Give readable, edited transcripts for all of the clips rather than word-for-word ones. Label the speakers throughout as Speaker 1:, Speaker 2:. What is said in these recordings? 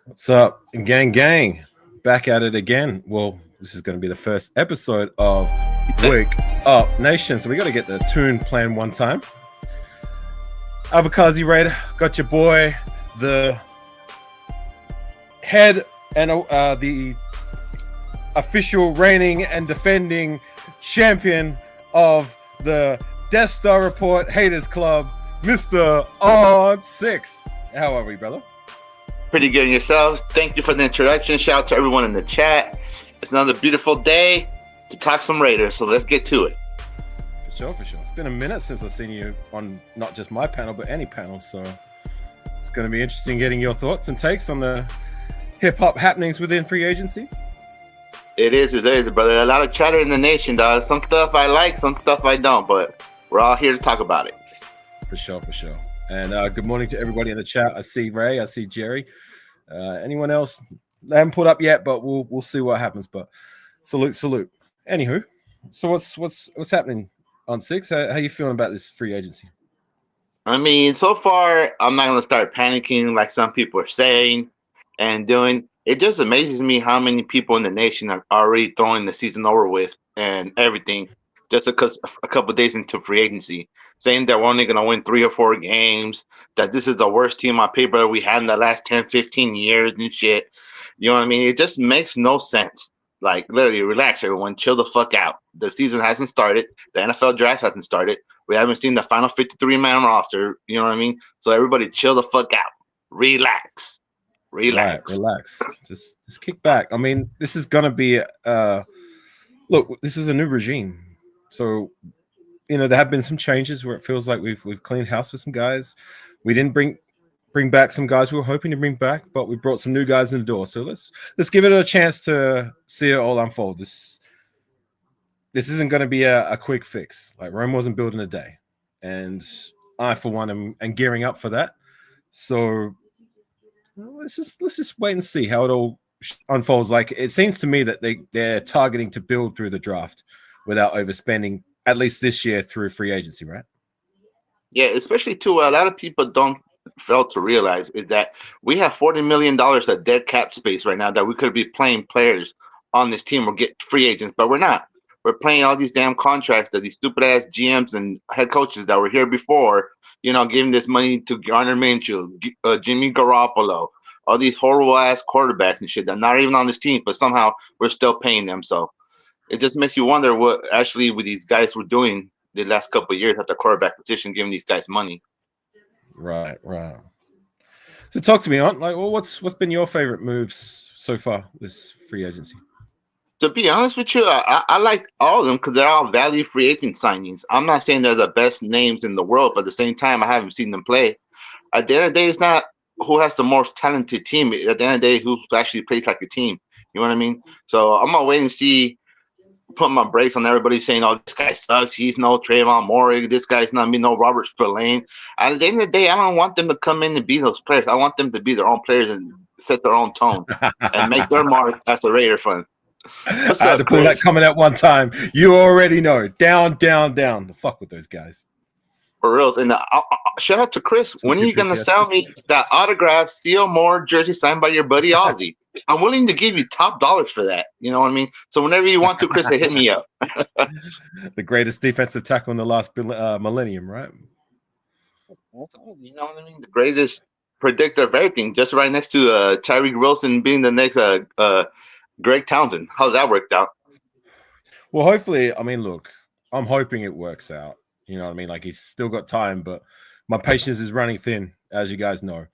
Speaker 1: What's up, gang? Back at it again. Well, this is going to be the first episode of Wake Up Nation, so we got to get the tune playing one time. Afakasi Raider, got your boy, the head and the official reigning and defending champion of the Death Star Report Haters Club, Mr. Ont6. How are we, brother?
Speaker 2: Pretty good yourselves. Thank you for the introduction. Shout out to everyone in the chat. It's another beautiful day to talk some Raiders, so let's get to it.
Speaker 1: For sure. It's been a minute since I've seen you on not just my panel, but any panel, so it's going to be interesting getting your thoughts and takes on the hip-hop happenings within free agency.
Speaker 2: It is, brother. A lot of chatter in the nation, dog. Some stuff I like, some stuff I don't, but we're all here to talk about it.
Speaker 1: For sure. And good morning to everybody in the chat. I see Ray, I see Jerry. Anyone else? They haven't put up yet, but we'll see what happens. But salute. Anywho, so what's happening on six? How you feeling about this free agency?
Speaker 2: I mean, so far, I'm not gonna start panicking like some people are saying and doing. It just amazes me how many people in the nation are already throwing the season over with and everything just because a couple of days into free agency, saying that we're only going to win 3 or 4 games, that this is the worst team on paper we had in the last 10, 15 years and shit. You know what I mean? It just makes no sense. Like, literally, relax, everyone. Chill the fuck out. The season hasn't started. The NFL draft hasn't started. We haven't seen the final 53-man roster. You know what I mean? So everybody chill the fuck out. Relax.
Speaker 1: Right, relax. Just kick back. I mean, this is going to be look, this is a new regime. So, there have been some changes where it feels like we've cleaned house with some guys. We didn't bring back some guys we were hoping to bring back, but we brought some new guys in the door. So let's give it a chance to see it all unfold. This isn't going to be a quick fix. Like, Rome wasn't built in a day, and I, for one, am gearing up for that. So let's just wait and see how it all unfolds. Like, it seems to me that they're targeting to build through the draft without overspending, at least this year, through free agency, right?
Speaker 2: Yeah, especially too, a lot of people don't fail to realize is that we have $40 million of dead cap space right now that we could be playing players on this team or get free agents, but we're not. We're playing all these damn contracts that these stupid ass GMs and head coaches that were here before, giving this money to Garner Minshew, Jimmy Garoppolo, all these horrible ass quarterbacks and shit that are not even on this team, but somehow we're still paying them. So it just makes you wonder what actually with these guys were doing the last couple of years at the quarterback position, giving these guys money.
Speaker 1: Right. So talk to me, Aunt. Like, well, what's been your favorite moves so far this free agency?
Speaker 2: To be honest with you, I like all of them because they're all value free agent signings. I'm not saying they're the best names in the world, but at the same time, I haven't seen them play. At the end of the day, it's not who has the most talented team. At the end of the day, who actually plays like a team. You know what I mean? So I'm gonna wait and see. Put my brakes on everybody saying, "Oh, this guy sucks. He's no Trayvon Moore. This guy's not me, no Robert Spillane." At the end of the day, I don't want them to come in and be those players. I want them to be their own players and set their own tone and make their mark as a Raider fan.
Speaker 1: I had to pull that comment out one time. You already know. Down. The fuck with those guys.
Speaker 2: For real. And shout out to Chris. When are you going to sell me that autographed C.O. Moore jersey signed by your buddy Ozzy? I'm willing to give you top dollars for that. You know what I mean? So whenever you want to, Chris, hit me up.
Speaker 1: The greatest defensive tackle in the last millennium, right?
Speaker 2: You know what I mean? The greatest predictor of everything. Just right next to Tyreek Wilson being the next Greg Townsend. How's that worked out?
Speaker 1: Well, hopefully, I mean, look, I'm hoping it works out. You know what I mean? Like, he's still got time, but my patience is running thin, as you guys know.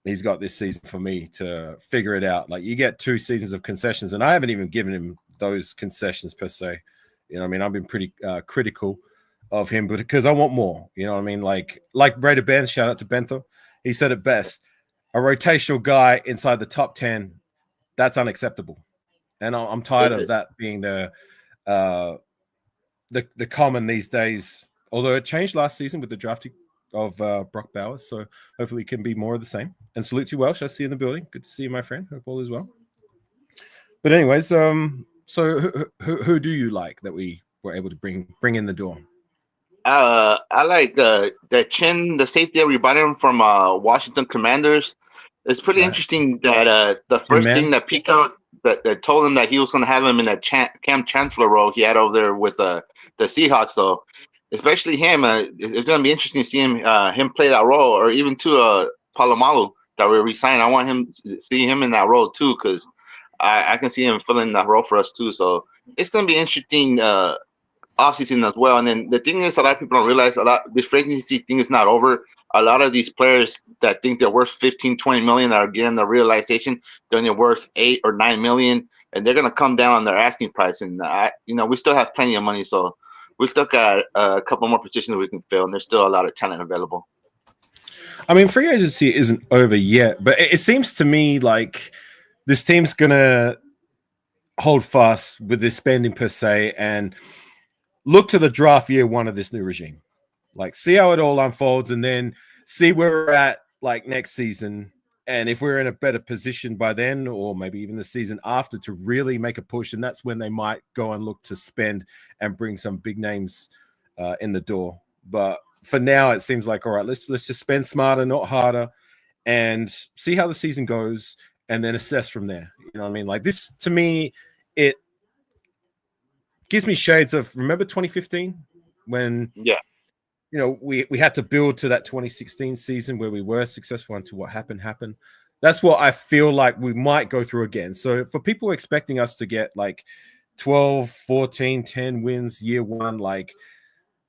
Speaker 1: He's got this season for me to figure it out. Like, you get 2 seasons of concessions, and I haven't even given him those concessions per se. You know what I mean? I've been pretty critical of him, but because I want more. You know what I mean? Like Raider Ben, shout out to Bento. He said it best. A rotational guy inside the top 10, that's unacceptable. And I'm tired of that being the common these days, although it changed last season with the drafting of Brock Bowers. So hopefully it can be more of the same. And salute to Welsh. I see you in the building. Good to see you, my friend. Hope all is well. But anyways, so who do you like that we were able to bring in the door?
Speaker 2: I like the safety that we bought him from Washington Commanders. It's pretty
Speaker 1: Right.
Speaker 2: interesting that the
Speaker 1: Jim
Speaker 2: first thing
Speaker 1: Man.
Speaker 2: that Pico that told him that he was going to have him in that Cam Chancellor role he had over there with the Seahawks. So especially him, it's going to be interesting to see him play that role, or even to Palomalu that we re-signed. I want him to see him in that role too, because I can see him filling that role for us too. So it's going to be interesting offseason as well. And then the thing is, a lot of people don't realize this free agency thing is not over. A lot of these players that think they're worth 15, 20 million are getting the realization they're only worth 8 or 9 million, and they're going to come down on their asking price. And we still have plenty of money, so we still got a couple more positions we can fill, and there's still a lot of talent available.
Speaker 1: I mean, free agency isn't over yet, but it seems to me like this team's gonna hold fast with this spending per se and look to the draft year one of this new regime. Like, see how it all unfolds, and then see where we're at like next season. And if we're in a better position by then, or maybe even the season after, to really make a push, and that's when they might go and look to spend and bring some big names in the door. But for now, it seems like, all right, let's just spend smarter, not harder, and see how the season goes, and then assess from there. You know what I mean? Like, this to me, it gives me shades of, remember 2015 when we had to build to that 2016 season where we were successful until what happened. That's what I feel like we might go through again. So for people expecting us to get like 12, 14, 10 wins year one, like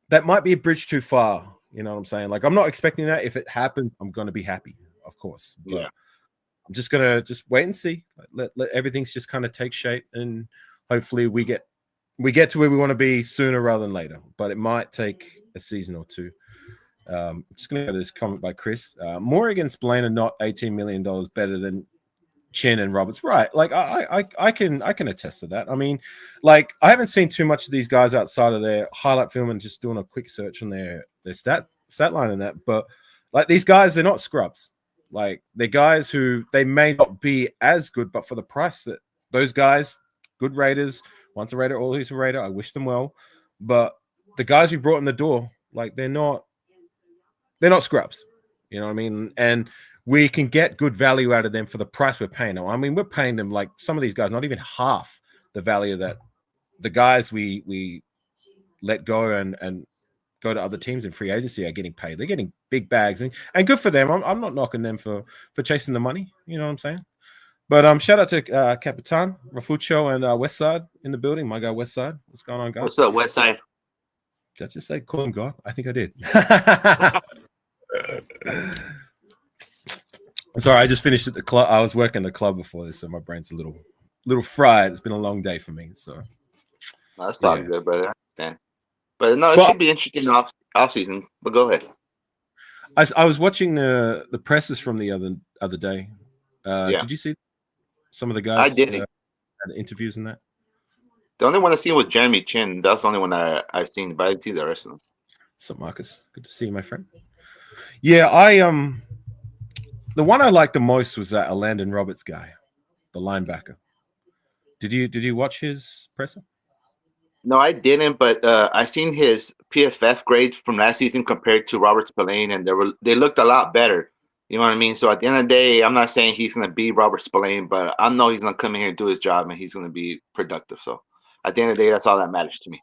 Speaker 1: that might be a bridge too far. You know what I'm saying? Like, I'm not expecting that. If it happens, I'm going to be happy, of course. But I'm just going to wait and see. Let everything's just kind of take shape, and hopefully we get to where we want to be sooner rather than later. But it might take a season or two. Just going to go to this comment by Chris. Moore against Blaine are not $18 million better than Chin and Roberts. Right. Like, I can attest to that. I mean, like, I haven't seen too much of these guys outside of their highlight film and just doing a quick search on their stat line and that. But like, these guys, they're not scrubs. Like, they're guys who they may not be as good, but for the price that those guys, good Raiders, once a Raider, always a Raider, I wish them well. But the guys we brought in the door, like, they're not scrubs. You know what I mean? And we can get good value out of them for the price we're paying them. I mean, we're paying them, like, some of these guys, not even half the value that the guys we let go and go to other teams in free agency are getting paid. They're getting big bags, and good for them. I'm not knocking them for chasing the money. You know what I'm saying? But shout out to Capitan, Rafucho, and Westside in the building. My guy Westside. What's going on, guys?
Speaker 2: What's up, Westside?
Speaker 1: Did I just say call him God? I think I did. Sorry, I just finished at the club. I was working the club before this, so my brain's a little fried. It's been a long day for me. So
Speaker 2: that's all good, brother. But no, it should be interesting off season. But go ahead.
Speaker 1: I was watching the presses from the other day. Did you see some of the guys?
Speaker 2: I did.
Speaker 1: Had interviews and that.
Speaker 2: The only one I seen was Jeremy Chin. That's the only one I seen, but I didn't see the rest of them.
Speaker 1: What's up, Marcus? Good to see you, my friend. Yeah, the one I liked the most was that Landon Roberts guy, the linebacker. Did you watch his presser?
Speaker 2: No, I didn't, but I seen his PFF grades from last season compared to Robert Spillane, and they looked a lot better. You know what I mean? So at the end of the day, I'm not saying he's going to be Robert Spillane, but I know he's going to come in here and do his job, and he's going to be productive. So at the end of the day, that's all that matters to me.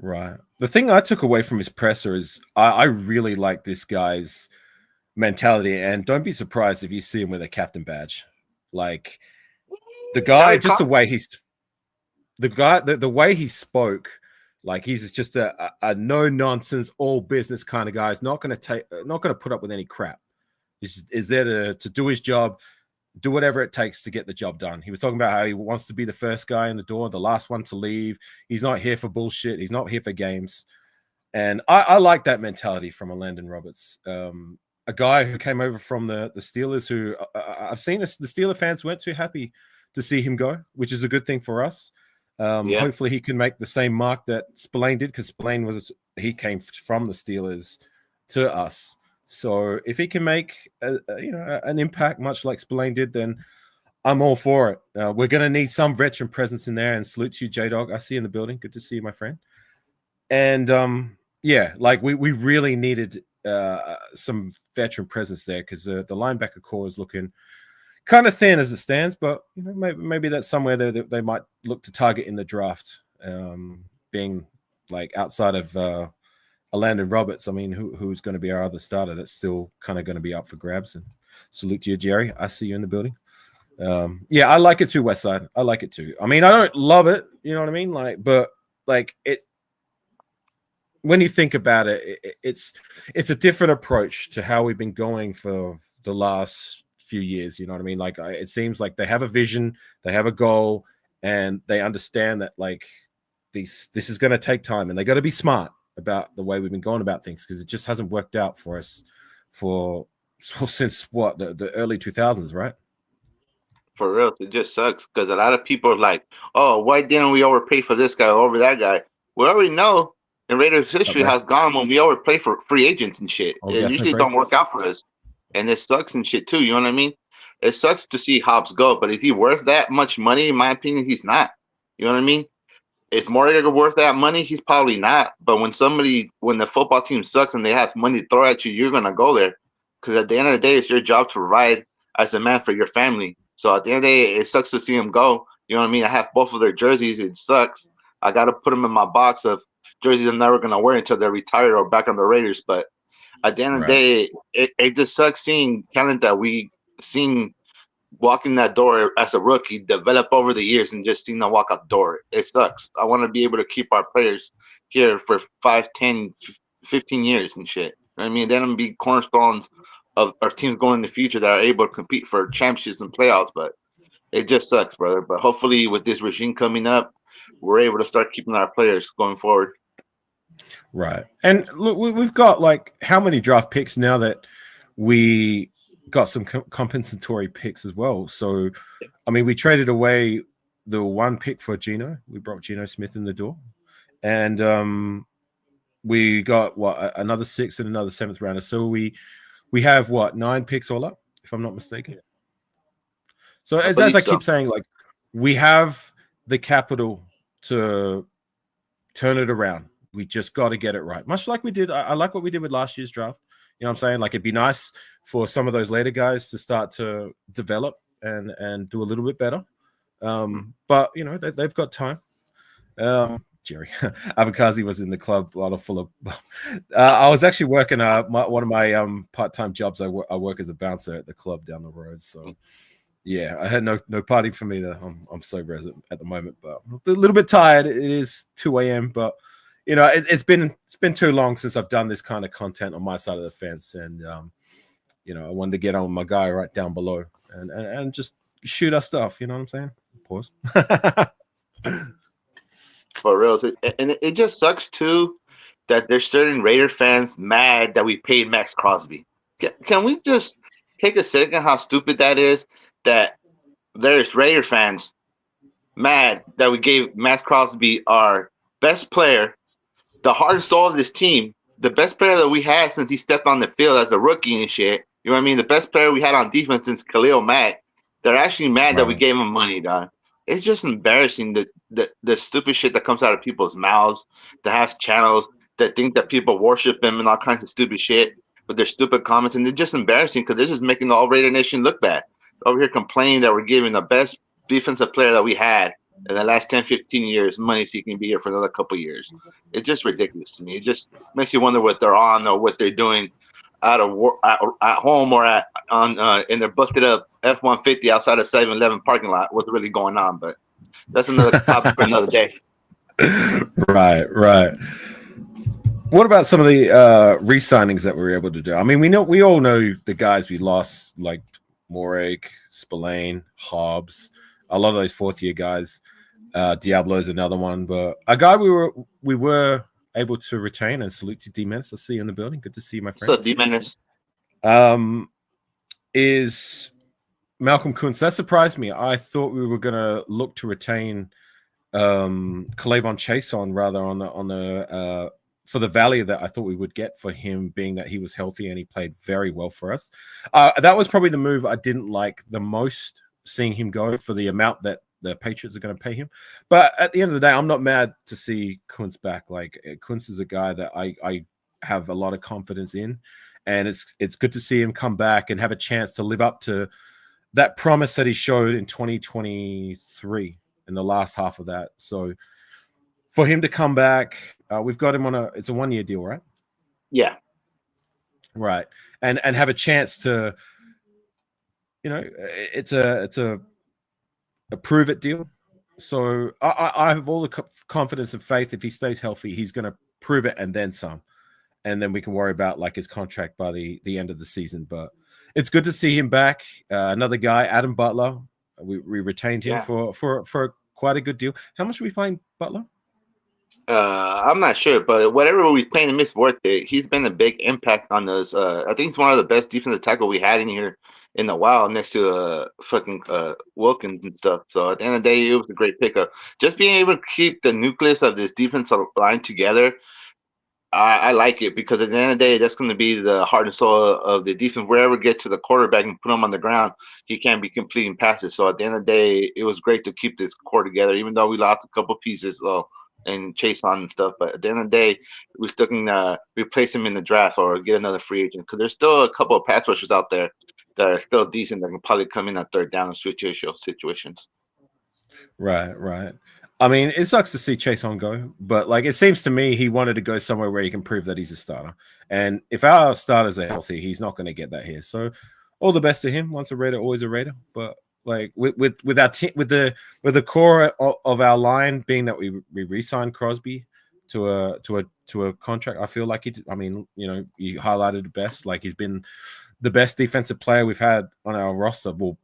Speaker 1: Right. The thing I took away from his presser is I really like this guy's mentality, and don't be surprised if you see him with a captain badge. Like, the guy, just the way the way he spoke, like, he's just a no nonsense, all business kind of guy. He's not going to put up with any crap. Is there to do his job, do whatever it takes to get the job done. He was talking about how he wants to be the first guy in the door, the last one to leave. He's not here for bullshit. He's not here for games. And I like that mentality from a Landon Roberts, a guy who came over from the Steelers, who I've seen the Steeler fans weren't too happy to see him go, which is a good thing for us. Hopefully he can make the same mark that Spillane did, because Spillane he came from the Steelers to us. So if he can make an impact much like Spillane did, then I'm all for it. We're going to need some veteran presence in there, and salute to you, J-Dog. I see you in the building. Good to see you, my friend. And like we really needed some veteran presence there, because the linebacker core is looking kind of thin as it stands, but maybe that's somewhere that they might look to target in the draft, being like outside of Landon Roberts. I mean, who's going to be our other starter? That's still kind of going to be up for grabs. And salute to you, Jerry. I see you in the building. Yeah, I like it too, Westside. I like it too. I mean, I don't love it, you know what I mean? But it. When you think about it, it's a different approach to how we've been going for the last few years. You know what I mean? Like, it seems like they have a vision, they have a goal, and they understand that this is going to take time, and they got to be smart about the way we've been going about things, because it just hasn't worked out for us since what, the early 2000s, right?
Speaker 2: For real, it just sucks because a lot of people are like, "Oh, why didn't we overpay for this guy over that guy?" We already know, and Raiders history has gone when we overpay for free agents and shit. It usually don't work out for us, and it sucks and shit too. You know what I mean? It sucks to see Hobbs go, but is he worth that much money? In my opinion, he's not. You know what I mean? Is Morgan worth that money? He's probably not. But when the football team sucks and they have money to throw at you, you're gonna go there, because at the end of the day, it's your job to provide as a man for your family. So at the end of the day, it sucks to see him go. You know what I mean? I have both of their jerseys. It sucks. I got to put them in my box of jerseys I'm never going to wear until they're retired or back on the Raiders. But at the end of the day, it just sucks seeing talent that we seen walking that door as a rookie develop over the years and just seeing them walk out the door. It sucks. I want to be able to keep our players here for 5, 10, 15 years and shit. You know what I mean? Then be cornerstones of our teams going in the future that are able to compete for championships and playoffs. But it just sucks, brother. But hopefully with this regime coming up, we're able to start keeping our players going forward.
Speaker 1: Right. And look, we've got how many draft picks now that we got some compensatory picks as well. So, I mean, we traded away the one pick for Geno. We brought Geno Smith in the door. And we got another 6th and another 7th rounder. So we have 9 picks all up, if I'm not mistaken. So as I keep saying, we have the capital to turn it around. We just got to get it right. Much like we did. I like what we did with last year's draft. You know what I'm saying? It'd be nice for some of those later guys to start to develop and do a little bit better. But, they've got time. Jerry, Afakasi was in the club full of. I was actually working one of my part-time jobs. I work as a bouncer at the club down the road. So, yeah, I had no party for me. I'm sober at the moment, but a little bit tired. It is 2 a.m., but it's been too long since I've done this kind of content on my side of the fence, and I wanted to get on with my guy right down below and just shoot our stuff. You know what I'm saying? Pause.
Speaker 2: For real. And it just sucks, too, that there's certain Raider fans mad that we paid Max Crosby. Can we just take a second how stupid that is? That there's Raider fans mad that we gave Max Crosby our best player, the heart and soul of this team, the best player that we had since he stepped on the field as a rookie and shit. You know what I mean? The best player we had on defense since Khalil Mack. They're actually mad that we gave him money, dog. It's just embarrassing the stupid shit that comes out of people's mouths, that have channels that think that people worship him and all kinds of stupid shit with their stupid comments. And they're just embarrassing because they're just making the all Raider Nation look bad. Over here complaining that we're giving the best defensive player that we had in the last 10, 15 years money so he can be here for another couple of years. It's just ridiculous to me. It just makes you wonder what they're on or what they're doing out of work, at home or in their busted up F-150 outside of 7-Eleven parking lot. What's really going on? But that's another topic for another day.
Speaker 1: Right. What about some of the re-signings that we were able to do? I mean, we all know the guys we lost, like Morag, Spillane, Hobbs, a lot of those 4th-year guys. Diablo's another one, but a guy we were able to retain, and salute to D-Menace. I see you in the building. Good to see you, my friend.
Speaker 2: What's up, D-Menace?
Speaker 1: Is Malcolm Kuntz. That surprised me. I thought we were going to look to retain Kalavon Chason rather on the for the value that I thought we would get for him, being that he was healthy and he played very well for us. That was probably the move I didn't like the most, seeing him go for the amount that the Patriots are going to pay him. But at the end of the day, I'm not mad to see Kuntz back. Kuntz is a guy that I have a lot of confidence in, and it's good to see him come back and have a chance to live up to that promise that he showed in 2023 in the last half of that. So for him to come back, we've got him on it's a 1-year deal, right?
Speaker 2: Yeah.
Speaker 1: Right. And have a chance to, it's a prove it deal. So I have all the confidence and faith if he stays healthy, he's going to prove it and then some. And then we can worry about like his contract by the end of the season. But it's good to see him back. Another guy, Adam Butler. We retained him for quite a good deal. How much are we paying Butler?
Speaker 2: I'm not sure, but whatever we paying him is worth it. He's been a big impact on us. I think he's one of the best defensive tackle we had in here in a while, next to fucking Wilkins and stuff. So at the end of the day, it was a great pickup. Just being able to keep the nucleus of this defensive line together, I like it, because at the end of the day, that's going to be the heart and soul of the defense. Wherever get to the quarterback and put him on the ground, he can't be completing passes. So at the end of the day, it was great to keep this core together, even though we lost a couple pieces and Chase on and stuff. But at the end of the day, we still can replace him in the draft or get another free agent, because there's still a couple of pass rushers out there that are still decent that can probably come in at third down and switch situations.
Speaker 1: Right. I mean, it sucks to see Chase on go, but like it seems to me he wanted to go somewhere where he can prove that he's a starter. And if our starters are healthy, he's not going to get that here. So all the best to him. Once a Raider, always a Raider. But like with our team, with the core of our line being that we re-signed Crosby to a contract, I feel like I mean, you highlighted the best. Like he's been the best defensive player we've had on our roster. Well,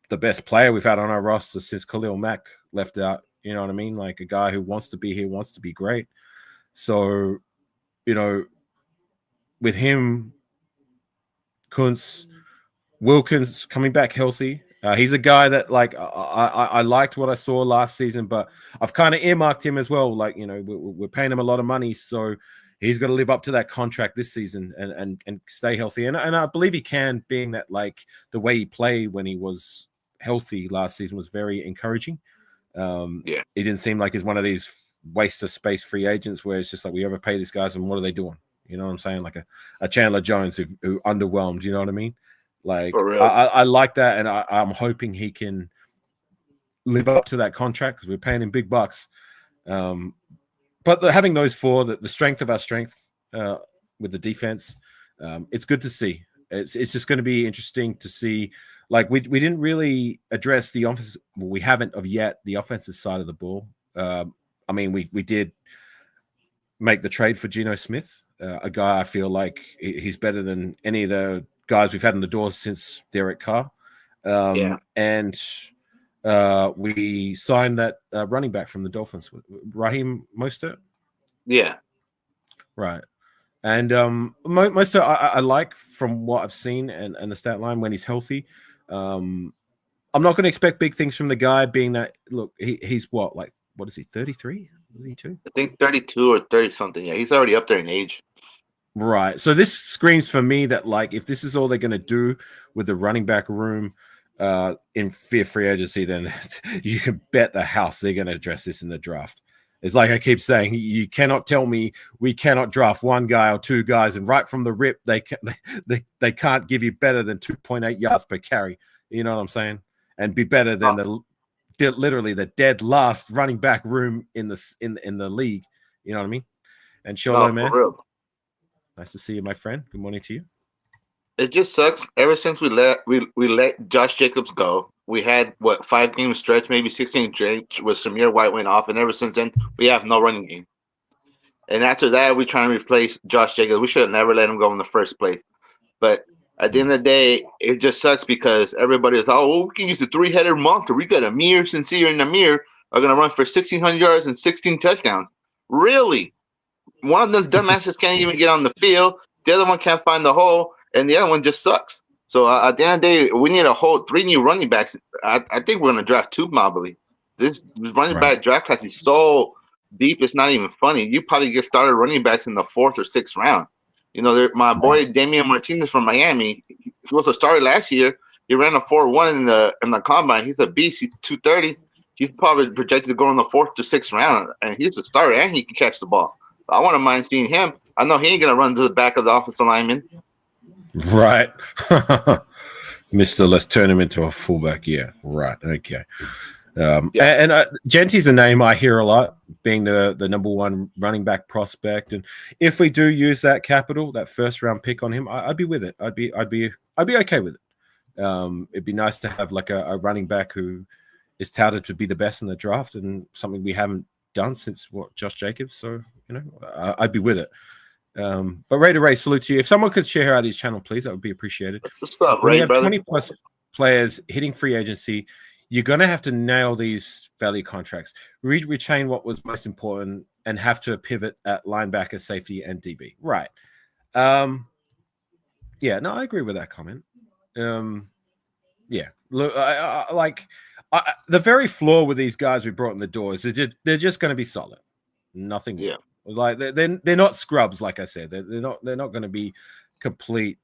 Speaker 1: the best player we've had on our roster since Khalil Mack left out. You know what I mean? Like a guy who wants to be here, wants to be great. So, with him, Kuntz, Wilkins coming back healthy. He's a guy that like I liked what I saw last season, but I've kind of earmarked him as well. Like, we're paying him a lot of money, so he's got to live up to that contract this season and stay healthy. And I believe he can, being that like the way he played when he was healthy last season was very encouraging. He didn't seem like he's one of these waste of space free agents where it's just like we overpay these guys and what are they doing? You know what I'm saying? Like a Chandler Jones who underwhelmed. You know what I mean? Like I like that, and I'm hoping he can live up to that contract because we're paying him big bucks. But having those four, the strength of our strength with the defense, it's good to see. It's just going to be interesting to see. Like we didn't really address the offense. Well, we haven't of yet the offensive side of the ball. I mean, we did make the trade for Geno Smith, a guy I feel like he's better than any of the guys we've had in the doors since Derek Carr. And we signed that running back from the Dolphins, Raheem Mostert.
Speaker 2: Yeah.
Speaker 1: Right. And Mostert, I like from what I've seen and the stat line when he's healthy. I'm not going to expect big things from the guy, being that, look, he's what is he, 33? 32?
Speaker 2: I think 32 or 30 something. Yeah, he's already up there in age.
Speaker 1: Right. So this screams for me that like if this is all they're going to do with the running back room in free agency, then you can bet the house they're going to address this in the draft. It's like I keep saying, you cannot tell me we cannot draft one guy or two guys, and right from the rip they can't give you better than 2.8 yards per carry. You know what I'm saying? And be better than literally the dead last running back room in the league. You know what I mean? And Sholo, man, nice to see you, my friend. Good morning to you.
Speaker 2: It just sucks. Ever since we let Josh Jacobs go, we had 5-game stretch, maybe 16 stretch with Samir White went off, and ever since then we have no running game. And after that, we try and replace Josh Jacobs. We should have never let him go in the first place. But at the end of the day, it just sucks because everybody is, we can use the three-headed monster. We got Amir, Sincere, and Amir are going to run for 1,600 yards and 16 touchdowns. Really? One of those dumbasses can't even get on the field. The other one can't find the hole, and the other one just sucks. So at the end of the day, we need 3 new running backs. I think we're going to draft 2 probably. This running back draft class is so deep, it's not even funny. You probably get started running backs in the 4th or 6th round. My boy Damian Martinez from Miami, he was a starter last year. He ran a 4.1 in the combine. He's a beast. He's 230. He's probably projected to go in the 4th to 6th round, and he's a starter, and he can catch the ball. I wouldn't mind seeing him. I know he ain't gonna run to the back of the offensive lineman.
Speaker 1: Right. Mister, let's turn him into a fullback. Yeah, right. Okay. Genty's a name I hear a lot, being the number one running back prospect. And if we do use that capital, that first round pick on him, I'd be with it. I'd be okay with it. It'd be nice to have like a running back who is touted to be the best in the draft, and something we haven't done since Josh Jacobs. So I'd be with it. But Raider Ray, salute to you. If someone could share out his channel, please, that would be appreciated.
Speaker 2: What's up,
Speaker 1: when
Speaker 2: Ray,
Speaker 1: you have
Speaker 2: brother?
Speaker 1: 20 plus players hitting free agency, you're going to have to nail these value contracts, retain what was most important, and have to pivot at linebacker, safety, and DB. Right. Yeah, no, I agree with that comment. Yeah, look, the very flaw with these guys we brought in the door is they're just going to be solid. Nothing more.
Speaker 2: Yeah.
Speaker 1: Like they're not scrubs, like I said. They're not going to be complete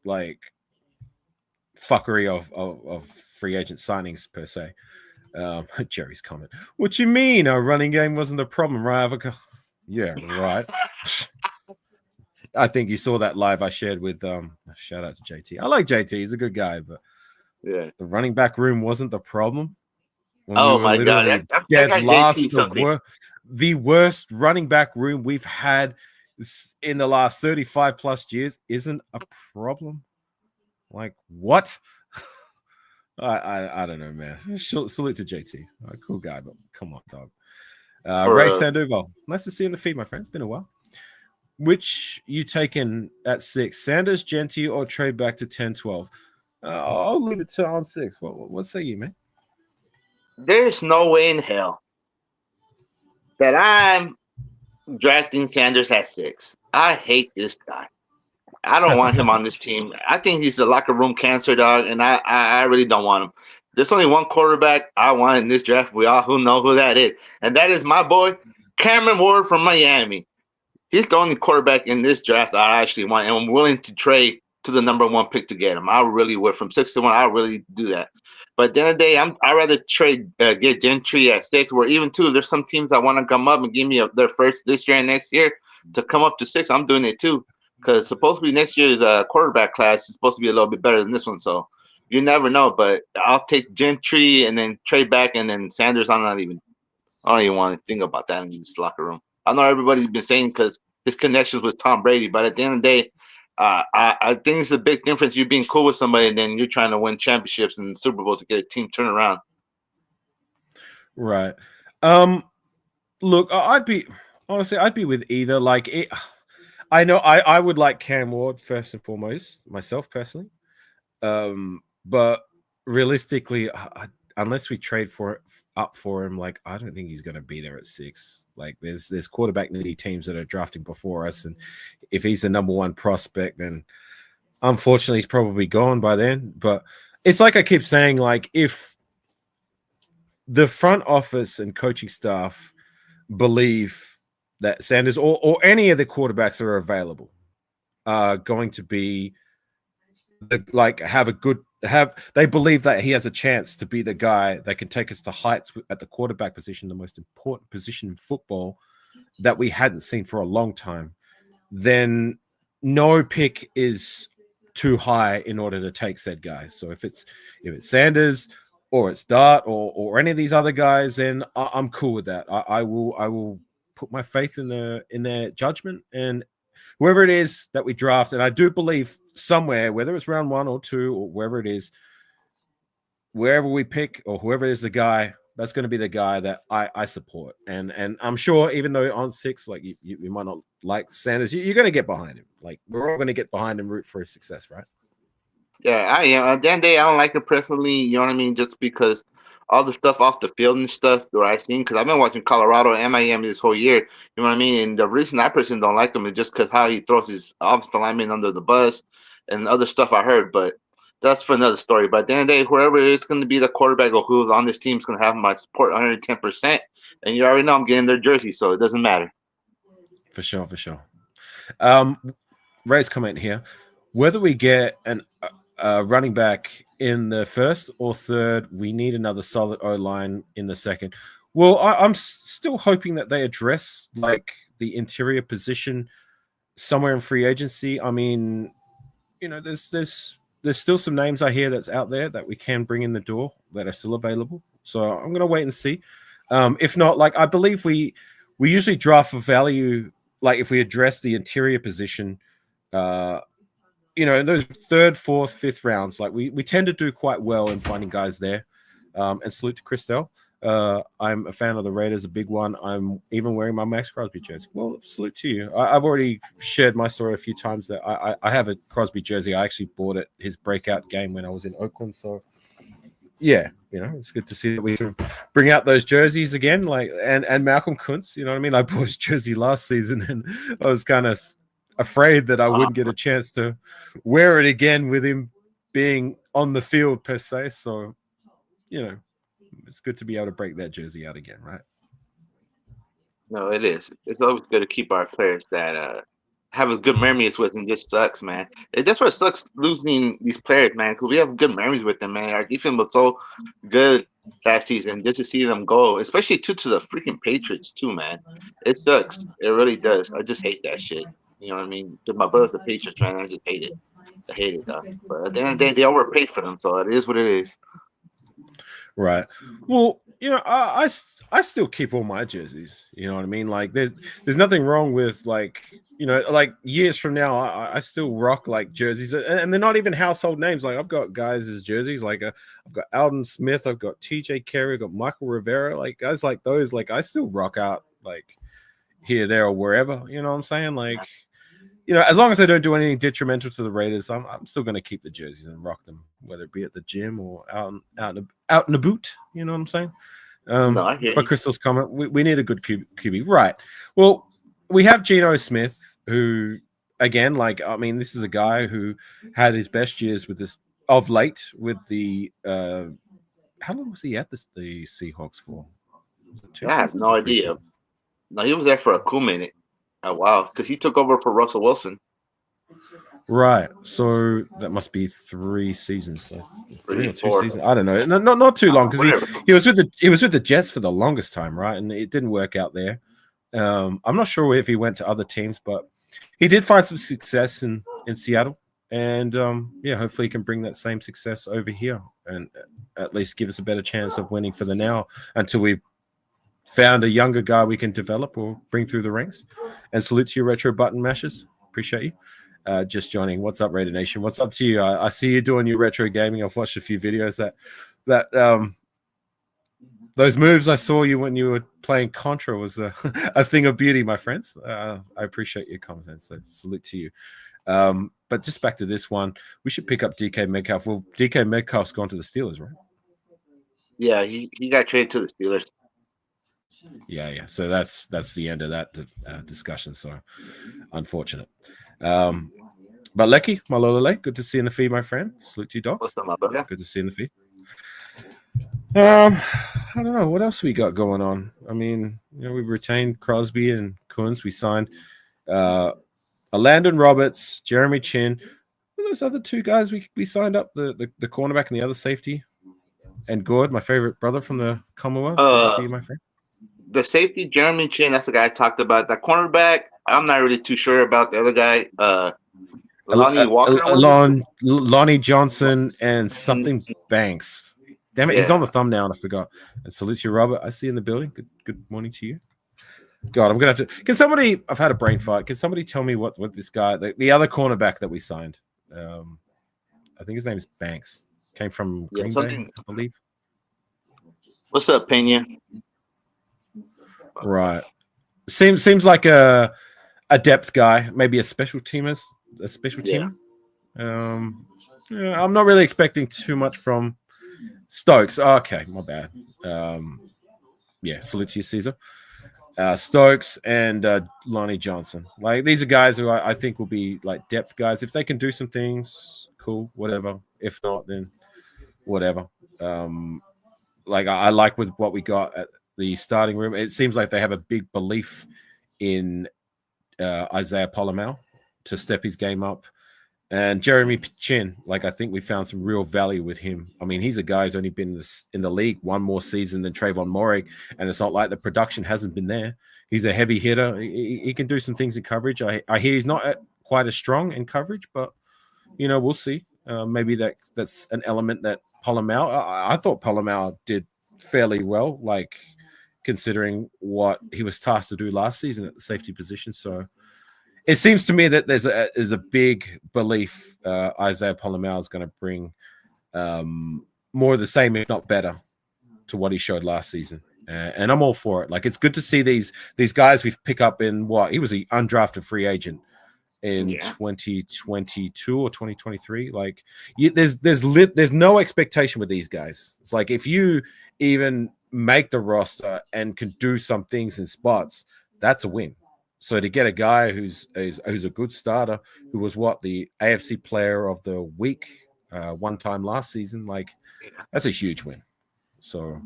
Speaker 1: like fuckery of free agent signings per se. Jerry's comment. What you mean? Our running game wasn't the problem, right? Yeah, right. I think you saw that live I shared with shout out to JT. I like JT, he's a good guy, but
Speaker 2: yeah,
Speaker 1: the running back room wasn't the problem. When
Speaker 2: oh
Speaker 1: we were
Speaker 2: my god,
Speaker 1: literally
Speaker 2: that
Speaker 1: dead
Speaker 2: guy
Speaker 1: last,
Speaker 2: JT
Speaker 1: the worst running back room we've had in the last 35 plus years isn't a problem. Like what? I don't know, man. Salute to JT. Cool guy, but come on, dog. Ray Sandoval. Nice to see you in the feed, my friend. It's been a while. Which you taking at 6? Sanders, Genty, or trade back to 10, 12? I'll leave it to Ont6. What say you, man?
Speaker 2: There's no way in hell that I'm drafting Sanders at 6. I hate this guy. I don't want him on this team. I think he's a locker room cancer, dog, and I really don't want him. There's only one quarterback I want in this draft. We all who know who that is, and that is my boy Cameron Ward from Miami. He's the only quarterback in this draft I actually want, and I'm willing to trade to the number 1 pick to get him. I really would. From 6 to 1, I'll really do that. But at the end of the day, I'd rather get Gentry at 6, where even 2, there's some teams that want to come up and give me their first this year and next year to come up to 6. I'm doing it too, because supposedly next year's quarterback class is supposed to be a little bit better than this one. So you never know, but I'll take Gentry and then trade back, and then Sanders. I don't even want to think about that in this locker room. I know everybody's been saying because his connections with Tom Brady, but at the end of the day, I think it's a big difference you being cool with somebody and then you're trying to win championships and Super Bowls to get a team turned around.
Speaker 1: Right. Look, I'd be with either. Like, I know I would like Cam Ward first and foremost, myself personally. But realistically, unless we trade up for him, like I don't think he's going to be there at 6. Like there's quarterback needy teams that are drafting before us, and if he's the number 1 prospect, then unfortunately he's probably gone by then. But it's like I keep saying, like if the front office and coaching staff believe that Sanders or any of the quarterbacks that are available are going to be they believe that he has a chance to be the guy that can take us to heights at the quarterback position, the most important position in football that we hadn't seen for a long time, then no pick is too high in order to take said guy. So if it's Sanders or it's Dart or any of these other guys, then I'm cool with that. I will put my faith in their judgment, and whoever it is that we draft, and I do believe somewhere, whether it's round 1 or 2 or wherever it is, wherever we pick or whoever is the guy, that's going to be the guy that I support. And I'm sure even though Ont6, like you might not like Sanders, you're going to get behind him. Like we're all going to get behind him, root for his success, right?
Speaker 2: Yeah, I am. At the end of the day, I don't like it personally, you know what I mean? Just because all the stuff off the field and stuff that I've seen, because I've been watching Colorado and Miami this whole year, you know what I mean? And the reason I personally don't like him is just because how he throws his offensive lineman under the bus and other stuff I heard, but that's for another story. But at the end of the day, whoever is going to be the quarterback or who's on this team is going to have my support 110%. And you already know I'm getting their jersey, so it doesn't matter.
Speaker 1: For sure. Ray's comment here: whether we get a running back in the 1st or 3rd, we need another solid O-line in the 2nd. Well, I'm still hoping that they address like the interior position somewhere in free agency. I mean, there's still some names I hear that's out there that we can bring in the door that are still available. So I'm gonna wait and see. If not, like I believe we usually draft for value. Like if we address the interior position, uh, in those third, fourth, fifth rounds, like we tend to do quite well in finding guys there. And salute to Christelle. I'm a fan of the Raiders, a big one. I'm even wearing my Max Crosby jersey. Well, salute to you. I've already shared my story a few times that I have a Crosby jersey. I actually bought it his breakout game when I was in Oakland. So yeah, it's good to see that we can bring out those jerseys again. Like and Malcolm Kuntz, you know what I mean? I bought his jersey last season, and I was kind of afraid that I wouldn't get a chance to wear it again with him being on the field per se. So it's good to be able to break that jersey out again, right?
Speaker 2: No, it is. It's always good to keep our players that have a good memories with, and just sucks, man. That's what sucks losing these players, man. Because we have good memories with them, man. Our defense was so good last season. Just to see them go, especially to the freaking Patriots too, man. It sucks. It really does. I just hate that shit. You know what I mean? Because my brother's a Patriots fan, I just hate it. I hate it, though. But at the end of the day, they overpaid for them, so it is what it is.
Speaker 1: Right. Well, I still keep all my jerseys. You know what I mean? Like there's nothing wrong with like years from now, I still rock like jerseys, and they're not even household names. Like I've got guys as jerseys. Like I've got Alden Smith, I've got TJ Carey, I've got Michael Rivera. Like guys like those. Like I still rock out like here, there, or wherever. You know what I'm saying? Like. As long as I don't do anything detrimental to the Raiders, I'm still going to keep the jerseys and rock them, whether it be at the gym or out in the boot. You know what I'm saying? But Crystal's comment, we need a good QB. Right. Well, we have Geno Smith, who, again, this is a guy who had his best years with this of late with the how long was he at the Seahawks for?
Speaker 2: I have no idea. No, he was there for a cool minute. Oh, wow, because he took over for Russell Wilson.
Speaker 1: Right. So that must be 3 seasons. So 3 or 2 seasons. I don't know. No, not too long because he was with the Jets for the longest time, right? And it didn't work out there. I'm not sure if he went to other teams, but he did find some success in Seattle. And hopefully he can bring that same success over here and at least give us a better chance of winning for the now until we found a younger guy we can develop or bring through the ranks. And salute to your retro button mashers. Appreciate you. Just joining. What's up, Raider Nation? What's up to you? I see you doing your retro gaming. I've watched a few videos that those moves I saw you when you were playing Contra was a thing of beauty, my friends. I appreciate your comments. So salute to you. But just back to this one, we should pick up DK Metcalf. Well, DK Metcalf's gone to the Steelers, right?
Speaker 2: Yeah, he got traded to the Steelers.
Speaker 1: Yeah. So that's the end of that discussion. So unfortunate. But Lecky, my Lola, good to see you in the feed, my friend. Salute to you, Docs.
Speaker 2: What's up, my brother?
Speaker 1: Good to see you in the feed. I don't know what else we got going on. I mean, we retained Crosby and Kuntz. We signed Landon Roberts, Jeremy Chin. Who are those other 2 guys we signed up? The cornerback and the other safety, and Gord, my favorite brother from the Commonwealth. Good to see you, my friend.
Speaker 2: The safety, Jeremy Chin, that's the guy I talked about. The cornerback, I'm not really too sure about the other guy. Lonnie Walker?
Speaker 1: Lonnie Johnson and something Banks. Damn it, he's on the thumbnail and I forgot. And salute to you, Robert. I see you in the building. Good morning to you. God, I'm going to have to... Can somebody... I've had a brain fight. Can somebody tell me what this guy... The other cornerback that we signed. I think his name is Banks. Came from Green Bay, I believe.
Speaker 2: What's up, Pena?
Speaker 1: Right. Seems like a depth guy, maybe a special teamer. I'm not really expecting too much from Stokes. Okay, my bad. Salute to you, Caesar. Stokes and Lonnie Johnson. Like these are guys who I think will be like depth guys. If they can do some things, cool, whatever. If not, then whatever. I like with what we got at the starting room. It seems like they have a big belief in Isaiah Polamau to step his game up And Jeremy Chin, like I think we found some real value with him. I mean, he's a guy who's only been in the league one more season than Trayvon Morrig, and it's not like the production hasn't been there. He's a heavy hitter. He can do some things in coverage. I hear he's not quite as strong in coverage, but we'll see. Maybe that's an element that Polamalu. I thought Polamalu did fairly well, like considering what he was tasked to do last season at the safety position. So it seems to me that there's a big belief Isaiah Polamalu is going to bring more of the same, if not better, to what he showed last season. And I'm all for it. Like, it's good to see these guys we pick up in what he was an undrafted free agent in 2022 or 2023. Like, there's no expectation with these guys. It's like if you even make the roster and can do some things in spots, that's a win. So to get a guy who's a good starter, who was the AFC Player of the Week one time last season, like that's a huge win. So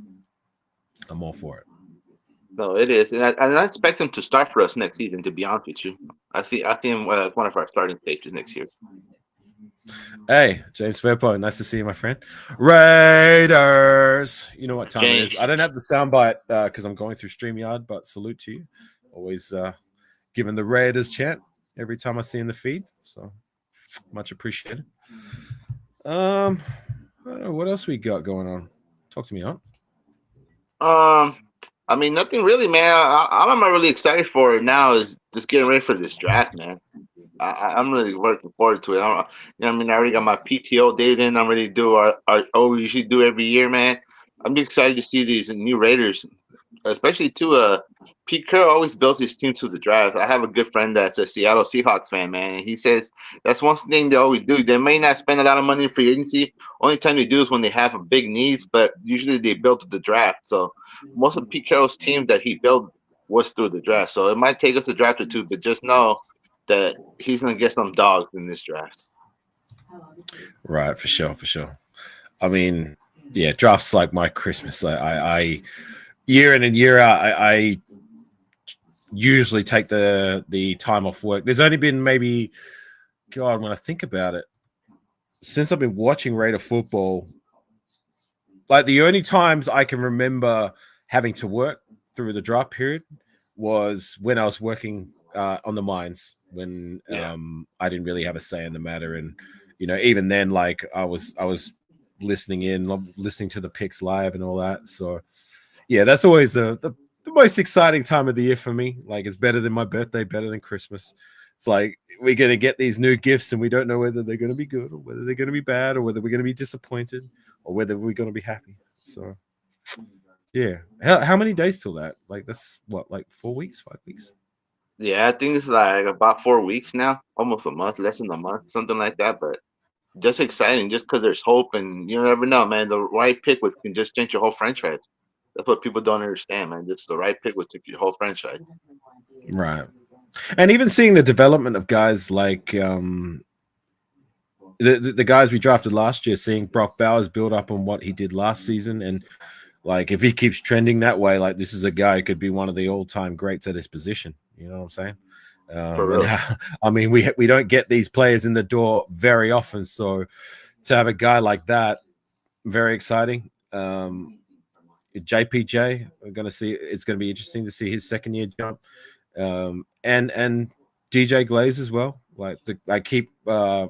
Speaker 1: I'm all for it.
Speaker 2: No, it is, and I expect him to start for us next season. To be honest with you, I see him as one of our starting safeties next year.
Speaker 1: Hey, James Fairpoint, nice to see you, my friend. Raiders, you know what time it is. I don't have the soundbite because I'm going through StreamYard, but salute to you. Always giving the Raiders chant every time I see in the feed, so much appreciated. What else we got going on? Talk to me, Aunt.
Speaker 2: I mean, nothing really, man. All I'm really excited for now is just getting ready for this draft, man. I'm really looking forward to it. I already got my PTO days in. I'm ready to do our we usually do every year, man. I'm just excited to see these new Raiders, especially Pete Carroll always builds his team to the draft. I have a good friend that's a Seattle Seahawks fan, man, and he says that's one thing they always do. They may not spend a lot of money in free agency. Only time they do is when they have a big needs, but usually they build the draft. So most of Pete Carroll's team that he built was through the draft. So it might take us a draft or two, but just know that he's going to get some dogs in this draft.
Speaker 1: Right, for sure. I mean, yeah, drafts like my Christmas. I year in and year out, I usually take the time off work. There's only been maybe, God, when I think about it, since I've been watching Raider football, like the only times I can remember having to work through the draft period was when I was working on the mines, when I didn't really have a say in the matter. And, even then, like I was listening to the picks live and all that. So yeah, that's always the most exciting time of the year for me. Like, it's better than my birthday, better than Christmas. It's like we're going to get these new gifts and we don't know whether they're going to be good or whether they're going to be bad or whether we're going to be disappointed or whether we're going to be happy. So yeah. How many days till that? Like, that's what, like 4 weeks, 5 weeks?
Speaker 2: Yeah, I think it's like about 4 weeks now, almost a month, less than a month, something like that. But just exciting, just because there's hope, and you never know, man. The right pick can just change your whole franchise. That's what people don't understand, man. Just the right pick would take your whole franchise.
Speaker 1: Right. And even seeing the development of guys like the guys we drafted last year, seeing Brock Bowers build up on what he did last season, and like if he keeps trending that way, like this is a guy who could be one of the all-time greats at his position. You know what I'm saying? I mean, we don't get these players in the door very often, so to have a guy like that, very exciting. JPJ, we're going to see. It's going to be interesting to see his second year jump, and DJ Glaze as well. Like I keep I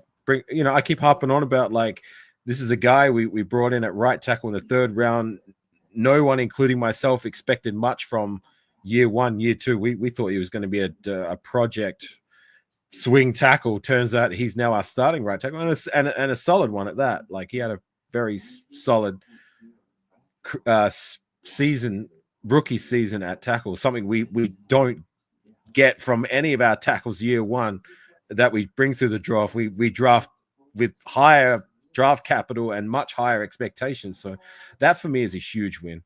Speaker 1: keep harping on about, like, this is a guy we brought in at right tackle in the third round. No one, including myself, expected much from year one, year two. We thought he was going to be a project swing tackle. Turns out he's now our starting right tackle, and a solid one at that. Like, he had a very solid rookie season at tackle, something we don't get from any of our tackles year one that we bring through the draft. We draft with higher draft capital and much higher expectations. So that for me is a huge win.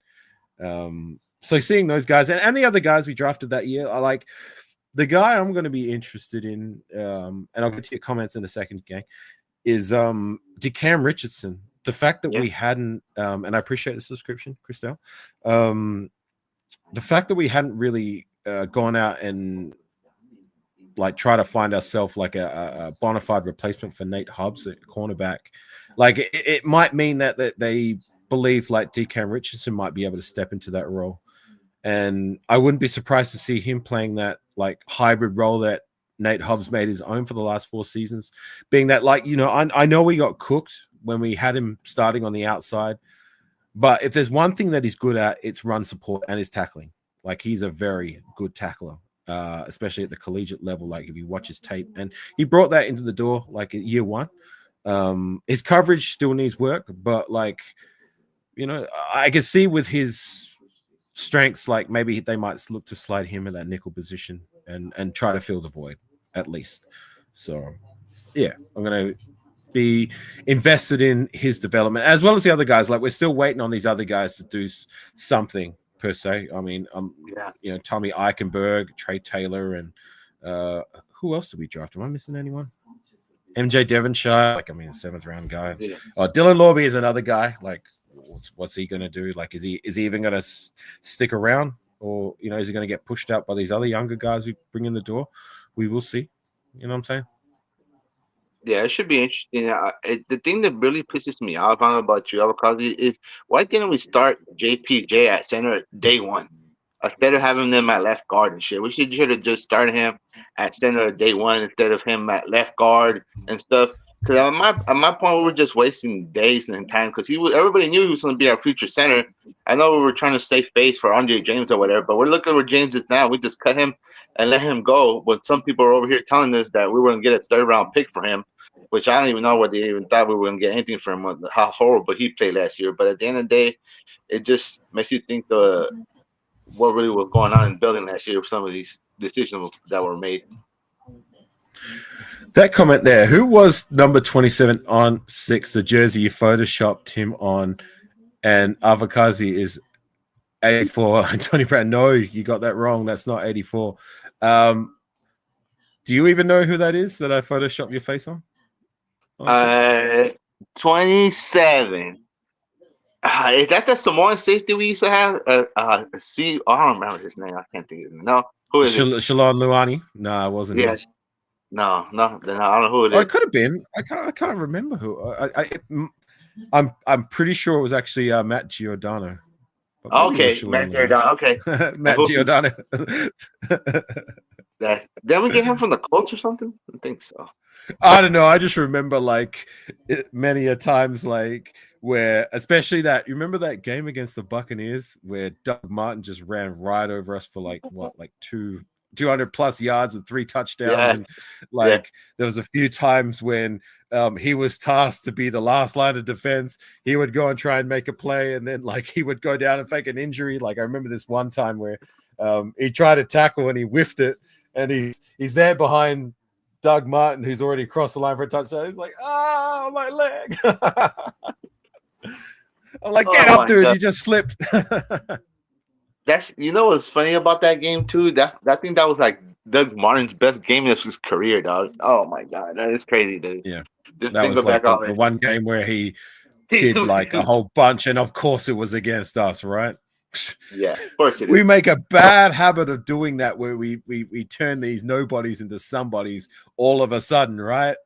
Speaker 1: So seeing those guys and the other guys we drafted that year, I like the guy I'm going to be interested in, and I'll get to your comments in a second, gang, is DeCam Richardson. The fact that we hadn't, and I appreciate the subscription, Christelle. The fact that we hadn't really gone out and like try to find ourselves like a bona fide replacement for Nate Hubbs at cornerback. Like it might mean that they believe like DeCam Richardson might be able to step into that role. And I wouldn't be surprised to see him playing that like hybrid role that Nate Hubbs made his own for the last 4 seasons. Being that, like, you know, I know we got cooked when we had him starting on the outside, but if there's one thing that he's good at, it's run support and his tackling. Like, he's a very good tackler, especially at the collegiate level. Like, if you watch his tape, and he brought that into the door like at year 1. His coverage still needs work, but like, you know, I can see with his strengths, like maybe they might look to slide him in that nickel position and try to fill the void at least. So yeah, I'm gonna be invested in his development as well as the other guys. Like, we're still waiting on these other guys to do something per se. I mean, you know, Tommy Eichenberg, Trey Taylor, and who else did we draft? Am I missing anyone? MJ Devonshire, like, I mean, 7th round guy.
Speaker 2: Yeah.
Speaker 1: Dylan Lorby is another guy. Like, what's he going to do? Like, is he even going to stick around, or, you know, is he going to get pushed out by these other younger guys we bring in the door? We will see. You know what I'm saying?
Speaker 2: Yeah, it should be interesting. The thing that really pisses me off about you, Afakasi, is why didn't we start JPJ at center day 1? Instead of having them at left guard and shit. We should have just started him at center day 1 instead of him at left guard and stuff. Because at my point, we were just wasting days and time. Because everybody knew he was going to be our future center. I know we were trying to stay face for Andre James or whatever, but we're looking where James is now. We just cut him and let him go. But some people are over here telling us that we were going to get a 3rd round pick for him, which I don't even know what they even thought we were going to get anything from him. How horrible he played last year. But at the end of the day, it just makes you think what really was going on in the building last year with some of these decisions that were made.
Speaker 1: That comment there, who was number 27 on 6, the jersey you photoshopped him on, and Afakasi is 84. Tony Brown, no, you got that wrong. That's not 84. Do you even know who that is that I photoshopped your face on?
Speaker 2: 27. Is that the Samoan safety we used to have? I don't remember his name. I can't think of his name. No, who is it?
Speaker 1: Shalon Luani? No, it wasn't.
Speaker 2: Yeah.
Speaker 1: Him.
Speaker 2: No, then I don't know who it is.
Speaker 1: Oh, it could have been. I can't remember who. I'm pretty sure it was actually Matt Giordano.
Speaker 2: Okay, Matt Giordano. Okay,
Speaker 1: Matt Giordano.
Speaker 2: Did we get him from the Colts or something? I think so.
Speaker 1: I don't know. I just remember like many a times, like where, especially that, you remember that game against the Buccaneers where Doug Martin just ran right over us for like 200 plus yards and 3 touchdowns.
Speaker 2: Yeah.
Speaker 1: And like there was a few times when he was tasked to be the last line of defense. He would go and try and make a play, and then like he would go down and fake an injury. Like I remember this one time where he tried to tackle and he whiffed it, and he's there behind Doug Martin, who's already crossed the line for a touchdown. He's like, "Oh, my leg." I'm like, "Get up, dude. God. You just slipped."
Speaker 2: That's, you know what's funny about that game too? I think that was like Doug Martin's best game of his career, dog. Oh my god, that is crazy, dude.
Speaker 1: Yeah, that was like the one game where he did like a whole bunch, and of course it was against us, right?
Speaker 2: Yeah, of course it is.
Speaker 1: We make a bad habit of doing that, where we turn these nobodies into somebodies all of a sudden, right?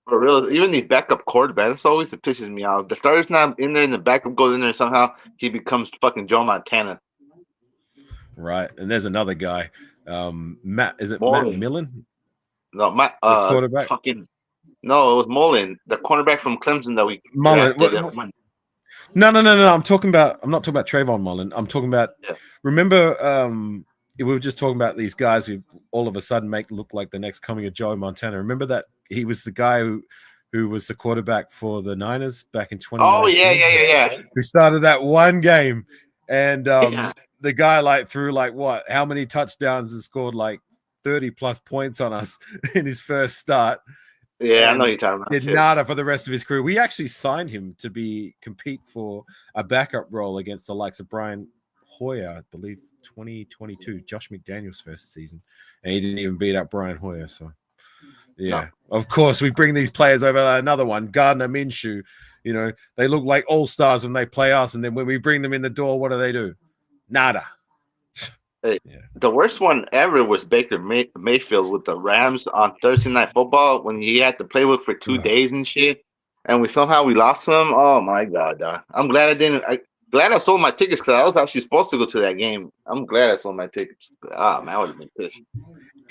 Speaker 2: For real, even these backup quarterbacks, that's always that pisses me off. The starter's not in there, and the backup goes in there, and somehow he becomes fucking Joe Montana.
Speaker 1: Right, and there's another guy, Matt. Is it Mullen. Matt Millen?
Speaker 2: No, Matt. Quarterback. No, it was Mullen, the cornerback from Clemson that we.
Speaker 1: Mullen. No. I'm not talking about Trayvon Mullen. I'm talking about. Yeah. Remember, we were just talking about these guys who all of a sudden make look like the next coming of Joe Montana. Remember that he was the guy who was the quarterback for the Niners back in 2019.
Speaker 2: Oh yeah.
Speaker 1: Who started that one game, and the guy like threw like what? How many touchdowns and scored like 30 plus points on us in his first start.
Speaker 2: Yeah, I know you're talking about.
Speaker 1: Did nada for the rest of his career. We actually signed him to compete for a backup role against the likes of Brian Hoyer, I believe, 2022, Josh McDaniels' first season, and he didn't even beat up Brian Hoyer. So, yeah, Of course, we bring these players over. Another one, Gardner Minshew. You know, they look like all stars when they play us, and then when we bring them in the door, what do? Nada.
Speaker 2: The worst one ever was Baker Mayfield with the Rams on Thursday Night Football when he had to play with for 2 days and shit, and we lost him. Oh my god, dog. I'm glad I didn't. Glad I sold my tickets because I was actually supposed to go to that game. I'm glad I sold my tickets. Ah man, I would have been pissed.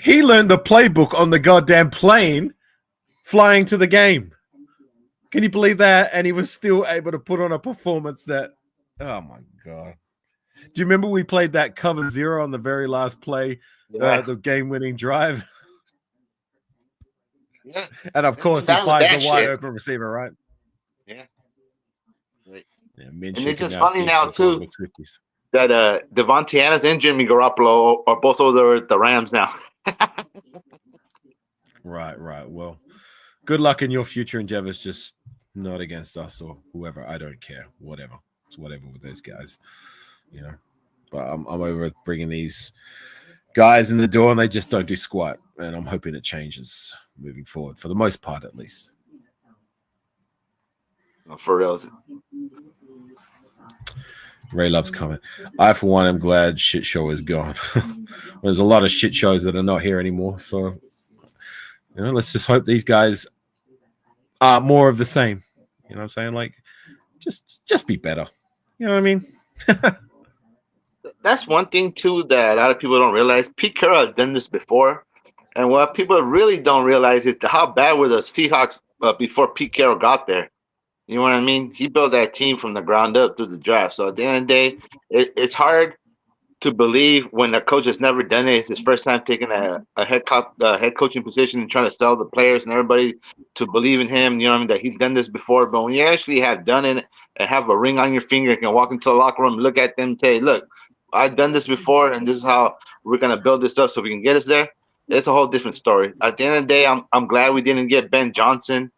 Speaker 1: He learned the playbook on the goddamn plane flying to the game. Can you believe that? And he was still able to put on a performance that, oh my god. Do you remember we played that cover 0 on the very last play, the game-winning drive?
Speaker 2: Yeah.
Speaker 1: And of course, he finds a wide-open receiver, right?
Speaker 2: Yeah. Right.
Speaker 1: Yeah,
Speaker 2: and it's just funny now, too,
Speaker 1: Swifties.
Speaker 2: that Devontae Adams and Jimmy Garoppolo are both over the Rams now.
Speaker 1: Right. Well, good luck in your future endeavors. Just not against us or whoever. I don't care. Whatever. It's whatever with those guys. You know, but I'm over bringing these guys in the door and they just don't do squat. And I'm hoping it changes moving forward, for the most part, at least.
Speaker 2: For real.
Speaker 1: Ray loves comment. I, for one, am glad shit show is gone. There's a lot of shit shows that are not here anymore. So, you know, let's just hope these guys are more of the same. You know what I'm saying? Like, just be better. You know what I mean?
Speaker 2: That's one thing too that a lot of people don't realize. Pete Carroll has done this before, and what people really don't realize is how bad were the Seahawks before Pete Carroll got there. You know what I mean? He built that team from the ground up through the draft. So at the end of the day, it's hard to believe when a coach has never done it. It's his first time taking a head coaching position and trying to sell the players and everybody to believe in him. You know what I mean? That he's done this before. But when you actually have done it and have a ring on your finger and can walk into the locker room, look at them, and say, "Look, I've done this before, and this is how we're gonna build this up so we can get us there." It's a whole different story. At the end of the day, I'm glad we didn't get Ben Johnson.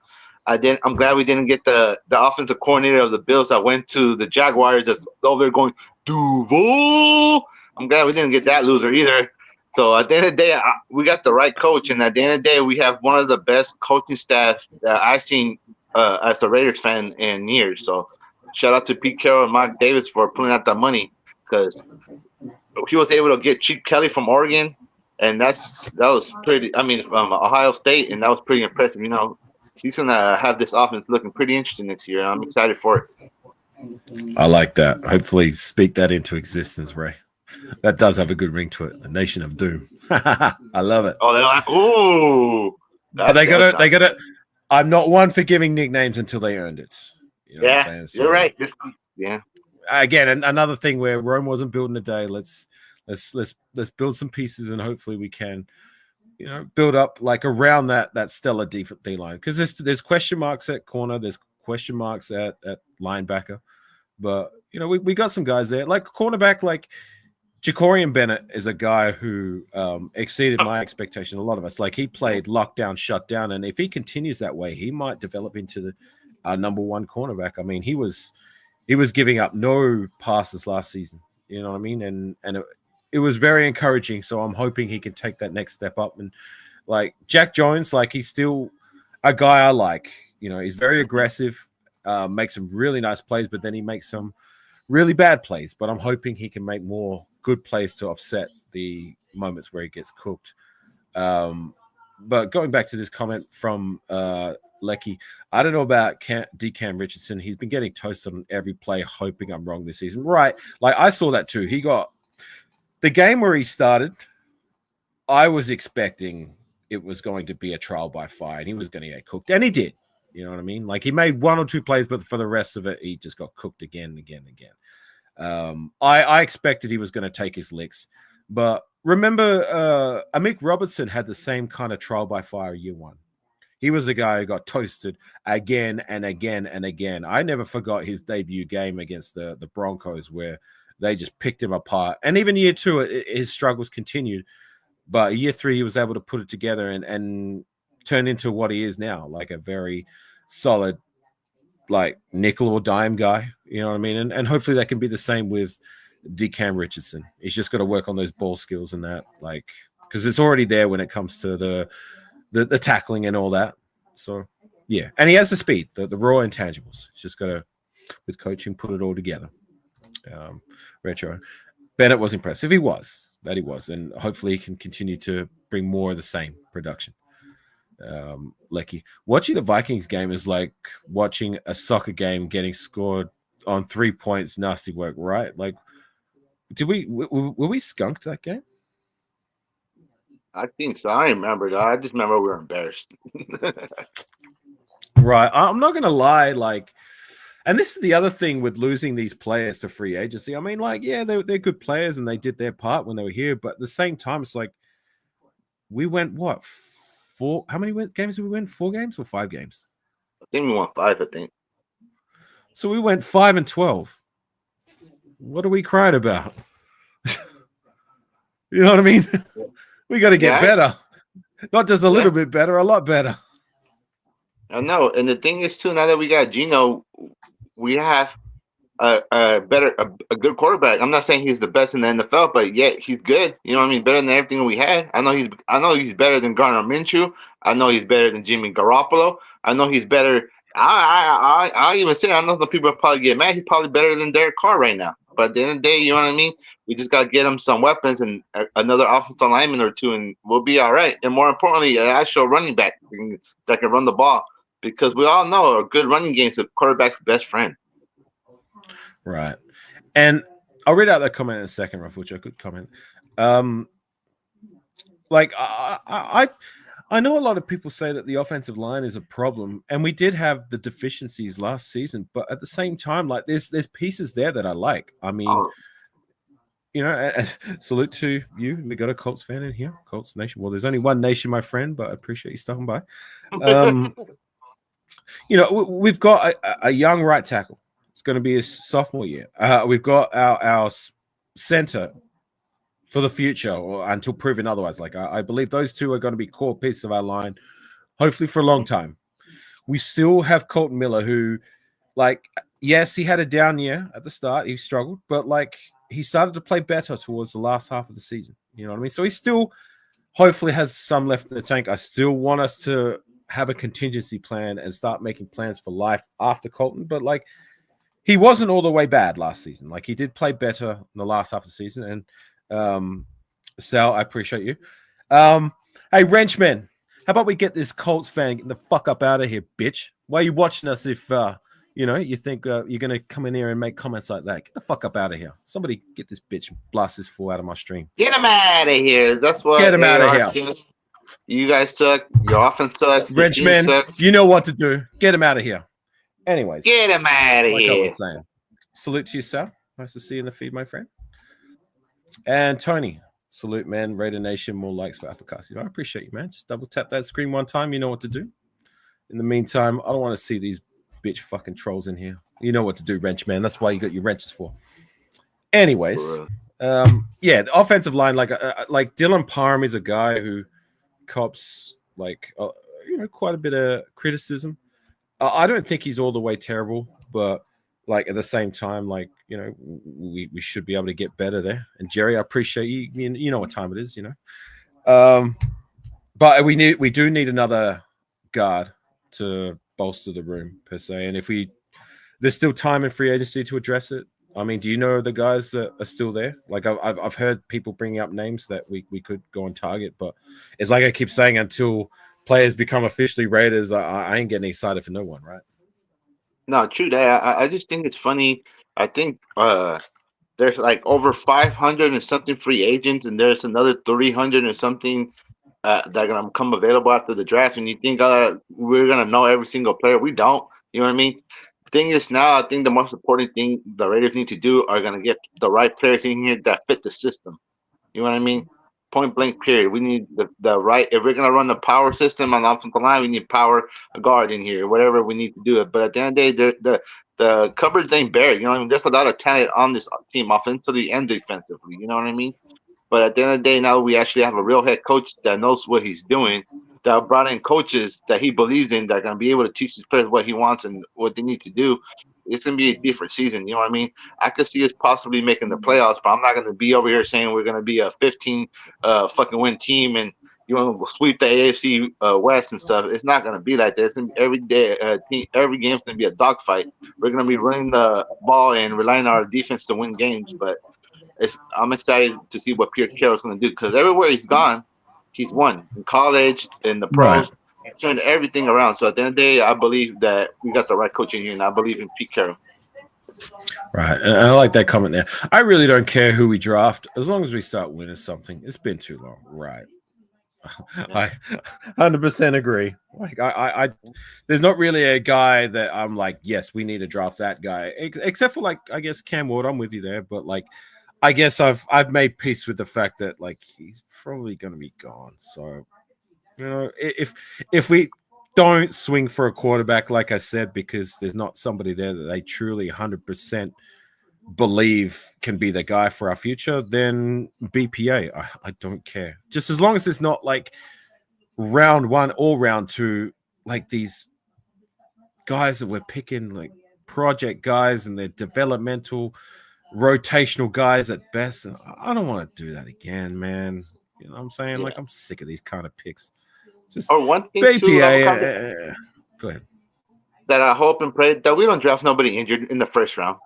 Speaker 2: I'm glad we didn't get the offensive coordinator of the Bills that went to the Jaguars that's over there going Duval. I'm glad we didn't get that loser either. So at the end of the day, we got the right coach, and at the end of the day, we have one of the best coaching staffs that I've seen as a Raiders fan in years. So shout out to Pete Carroll and Mark Davis for pulling out that money, because he was able to get Chip Kelly from Oregon, and that was pretty. I mean, from Ohio State, and that was pretty impressive. You know, he's gonna have this offense looking pretty interesting next year. I'm excited for it.
Speaker 1: I like that. Hopefully, speak that into existence, Ray. That does have a good ring to it. The Nation of Doom. I love it.
Speaker 2: Oh, they're like, ooh.
Speaker 1: They got it. I'm not one for giving nicknames until they earned it. You know what I'm saying? So,
Speaker 2: you're right. Yeah.
Speaker 1: Again, another thing where Rome wasn't built in a day. Let's build some pieces, and hopefully we can, you know, build up like around that stellar D line, because there's question marks at corner, there's question marks at linebacker, but you know we got some guys there like cornerback, like Jacorian Bennett is a guy who exceeded my expectation. A lot of us, like, he played lockdown, shutdown, and if he continues that way, he might develop into the number one cornerback. I mean, he was giving up no passes last season. You know what I mean? And it was very encouraging. So I'm hoping he can take that next step up. And like Jack Jones, like, he's still a guy I like. You know, he's very aggressive, makes some really nice plays, but then he makes some really bad plays. But I'm hoping he can make more good plays to offset the moments where he gets cooked. But going back to this comment from Lecky, I don't know about Decam Richardson. He's been getting toasted on every play, hoping I'm wrong this season. Right. Like, I saw that too. He got the game where he started. I was expecting it was going to be a trial by fire and he was going to get cooked. And he did. You know what I mean? Like, he made one or two plays, but for the rest of it, he just got cooked again and again and again. I expected he was going to take his licks. But remember, Amik Robertson had the same kind of trial by fire year one. He was a guy who got toasted again and again and again. I never forgot his debut game against the Broncos, where they just picked him apart. And even year two, his struggles continued. But year three, he was able to put it together and turn into what he is now, like a very solid, like, nickel or dime guy. You know what I mean? And hopefully that can be the same with Decam Richardson. He's just got to work on those ball skills and that, like, because it's already there when it comes to the tackling and all that. So yeah, and he has the speed, the raw intangibles. He's just got to, with coaching, put it all together. Retro Bennett was impressive. He was, and hopefully he can continue to bring more of the same production. Lecky, watching the Vikings game is like watching a soccer game getting scored on 3 points. Nasty work, right? Like, did were we skunked that game?
Speaker 2: I think so. I remember though. I just remember we were embarrassed.
Speaker 1: Right. I'm not gonna lie, like, and this is the other thing with losing these players to free agency. I mean, like, yeah, they're good players and they did their part when they were here, but at the same time, it's like we went what, four? How many games did we win? 4 games or 5 games?
Speaker 2: I think we won 5. I think.
Speaker 1: So we went 5-12. What are we crying about? You know what I mean? We got to get better, not just a little bit better, a lot better.
Speaker 2: I know, and the thing is too. Now that we got Gino, we have a good quarterback. I'm not saying he's the best in the NFL, but yet he's good. You know what I mean? Better than everything we had. I know he's better than Gardner Minshew. I know he's better than Jimmy Garoppolo. I know he's better. I even say I know some people probably get mad. He's probably better than Derek Carr right now. But at the end of the day, you know what I mean? We just got to get him some weapons and another offensive lineman or two, and we'll be all right. And more importantly, an actual running back that can run the ball. Because we all know a good running game is the quarterback's best friend.
Speaker 1: Right. And I'll read out that comment in a second, Ruff, a good comment. Like, I know a lot of people say that the offensive line is a problem, and we did have the deficiencies last season, but at the same time, like, there's pieces there that I like. I mean, you know, salute to you. We got a Colts fan in here, Colts Nation. Well, there's only one nation, my friend, but I appreciate you stopping by. You know, we've got a young right tackle. It's going to be his sophomore year. We've got our center for the future, or until proven otherwise. Like, I believe those two are going to be core pieces of our line, hopefully for a long time. We still have Colton Miller, who, like, yes, he had a down year at the start. He struggled, but, like, he started to play better towards the last half of the season. You know what I mean? So he still hopefully has some left in the tank. I still want us to have a contingency plan and start making plans for life after Colton. But, like, he wasn't all the way bad last season. Like, he did play better in the last half of the season. And Sal, I appreciate you. Hey, Wrenchman, how about we get this Colts fan getting the fuck up out of here, bitch? Why are you watching us if, you know, you think you're going to come in here and make comments like that? Get the fuck up out of here. Somebody get this bitch and blast this fool out of my stream.
Speaker 2: Get him out of here. That's what.
Speaker 1: Get him out of here.
Speaker 2: You guys suck. Your offense sucks.
Speaker 1: Wrenchman, you know what to do. Get him out of here. Anyways.
Speaker 2: Get him out of here.
Speaker 1: I was saying. Salute to you, Sal. Nice to see you in the feed, my friend. And Tony, salute, man. Raider Nation, more likes for Afakasi. I appreciate you, man. Just double tap that screen one time. You know what to do. In the meantime, I don't want to see these bitch fucking trolls in here. You know what to do, wrench, man. That's why you got your wrenches for. Anyways, yeah, the offensive line, like Dylan Parham is a guy who cops, like, you know, quite a bit of criticism. I don't think he's all the way terrible, but, like, at the same time, like, you know, we should be able to get better there. And Jerry, I appreciate you. You know what time it is, you know. But we do need another guard to bolster the room per se. And if there's still time in free agency to address it. I mean, do you know the guys that are still there? Like, I've heard people bringing up names that we could go and target, but it's like I keep saying, until players become officially Raiders, I ain't getting excited for no one, right?
Speaker 2: No, true that. I just think it's funny. I think there's like over 500 and something free agents, and there's another 300 and something that are gonna become available after the draft. And you think we're gonna know every single player? We don't. You know what I mean? Thing is, now I think the most important thing the Raiders need to do are gonna get the right players in here that fit the system. You know what I mean? Point blank period. We need the right. If we're gonna run the power system on the offensive line, we need power guard in here. Whatever we need to do it. But at the end of the day, the cupboards ain't bare. You know what I mean? There's a lot of talent on this team, offensively and defensively. You know what I mean? But at the end of the day, now we actually have a real head coach that knows what he's doing. That brought in coaches that he believes in that are gonna be able to teach his players what he wants and what they need to do. It's gonna be a different season. You know what I mean? I could see us possibly making the playoffs, but I'm not gonna be over here saying we're gonna be a 15 fucking win team and you know sweep the AFC West and stuff. It's not gonna be like that. It's gonna be every day, every game's gonna be a dogfight. We're gonna be running the ball and relying on our defense to win games. But I'm excited to see what Pete Carroll's going to do because everywhere he's gone, he's won in college, in the
Speaker 1: Right.
Speaker 2: pros. He's turned everything around. So at the end of the day, I believe that we got the right coach in here, and I believe in Pete Carroll.
Speaker 1: Right. And I like that comment there. I really don't care who we draft as long as we start winning something. It's been too long. Right. I 100% agree. Like I there's not really a guy that I'm like, yes, we need to draft that guy, except for like I guess Cam Ward. I'm with you there, but like I guess I've made peace with the fact that like he's probably going to be gone. So if we don't swing for a quarterback, like I said, because there's not somebody there that they truly 100% believe can be the guy for our future, then BPA. I don't care. Just as long as it's not like round one or round two, like these guys that we're picking, like project guys and they're developmental, rotational guys at best. I don't want to do that again, man. You know what I'm saying?
Speaker 2: Yeah.
Speaker 1: Like I'm sick of these kind of picks. Just
Speaker 2: Or one thing too,
Speaker 1: BPA. Go ahead.
Speaker 2: that I hope and pray that we don't draft nobody injured in the first round.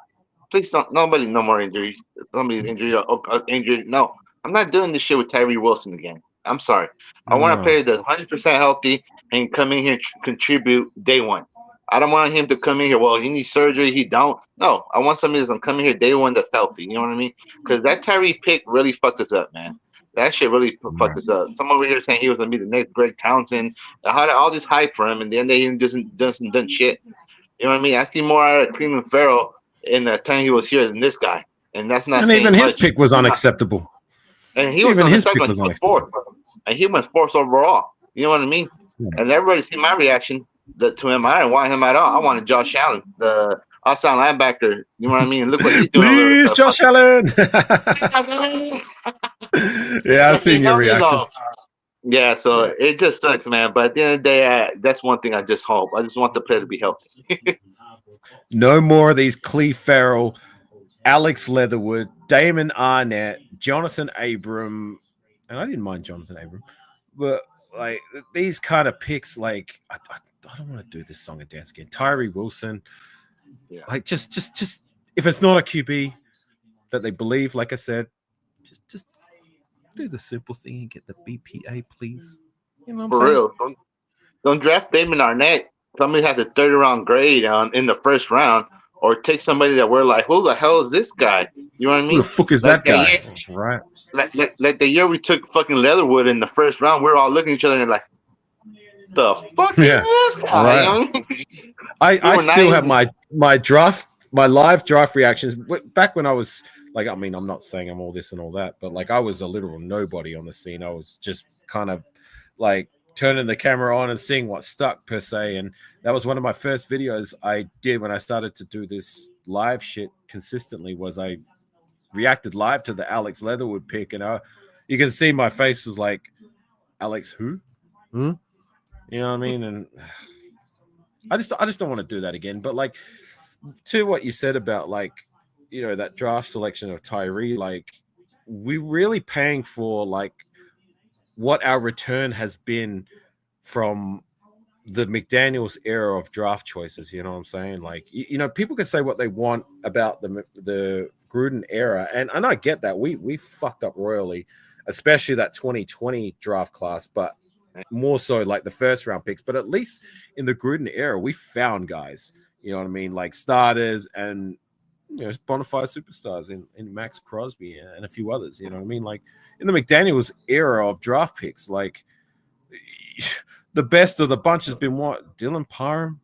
Speaker 2: Please don't. Nobody, no more injury. Somebody's injured. Injured. No, I'm not doing this shit with Tyree Wilson again. I'm sorry. I want a
Speaker 1: No.
Speaker 2: player that's 100% healthy and come in here and contribute day one. I don't want him to come in here. Well, he needs surgery. He don't. No, I want somebody that's gonna come in here day one that's healthy. You know what I mean? Because that Tyree pick really fucked us up, man. That shit really fucked us up. Some over here saying he was gonna be the next Greg Townsend. I had all this hype for him, and then he doesn't done shit. You know what I mean? I see more out of Cleveland Farrell in the time he was here than this guy, and that's not.
Speaker 1: And
Speaker 2: saying
Speaker 1: even his
Speaker 2: much.
Speaker 1: pick was unacceptable.
Speaker 2: And he was
Speaker 1: Even his pick
Speaker 2: unacceptable.
Speaker 1: was
Speaker 2: He was
Speaker 1: unacceptable.
Speaker 2: fourth, and he went fourth overall. You know what I mean?
Speaker 1: Yeah.
Speaker 2: And everybody see my reaction to him. I didn't want him at all. I wanted Josh Allen, the outside linebacker. You know what I mean? And look what he's doing.
Speaker 1: Please, Josh Allen. Yeah, I've seen your reaction.
Speaker 2: Yeah, so it just sucks, man. But at the end of the day, that's one thing I just hope. I just want the player to be healthy.
Speaker 1: No more of these Cleve Farrell, Alex Leatherwood, Damon Arnett, Jonathan Abram. And I didn't mind Jonathan Abram. But like these kind of picks, like I don't want to do this song and dance again. Tyree Wilson.
Speaker 2: Yeah.
Speaker 1: Like just if it's not a QB that they believe, like I said, just do the simple thing and get the BPA, please. You know what I'm
Speaker 2: For
Speaker 1: saying?
Speaker 2: real. Don't draft Damon Arnett. Somebody has a third round grade in the first round, or take somebody that we're like, who the hell is this guy? You know what I mean?
Speaker 1: Who the fuck is
Speaker 2: Like
Speaker 1: that guy?
Speaker 2: year,
Speaker 1: Right.
Speaker 2: like the year we took fucking Leatherwood in the first round, we were all looking at each other and like, the fuck
Speaker 1: Yeah.
Speaker 2: is this guy?
Speaker 1: Right.
Speaker 2: You know what I mean?
Speaker 1: I still have my live draft reactions back when I was like, I mean, I'm not saying I'm all this and all that, but like I was a literal nobody on the scene. I was just kind of like turning the camera on and seeing what stuck per se. And that was one of my first videos I did when I started to do this live shit consistently was I reacted live to the Alex Leatherwood pick. And you can see my face was like, Alex who? You know what I mean? And I just don't want to do that again. But like to what you said about like, you know, that draft selection of Tyree, like we're really paying for like what our return has been from the McDaniels era of draft choices. You know what I'm saying? Like, you know, people can say what they want about the Gruden era, and I get that we fucked up royally, especially that 2020 draft class, but more so like the first round picks. But at least in the Gruden era, we found guys. You know what I mean? Like starters and you know bona fide superstars in Max Crosby and a few others. You know what I mean? Like in the McDaniels era of draft picks, like the best of the bunch has been what Dylan Parham,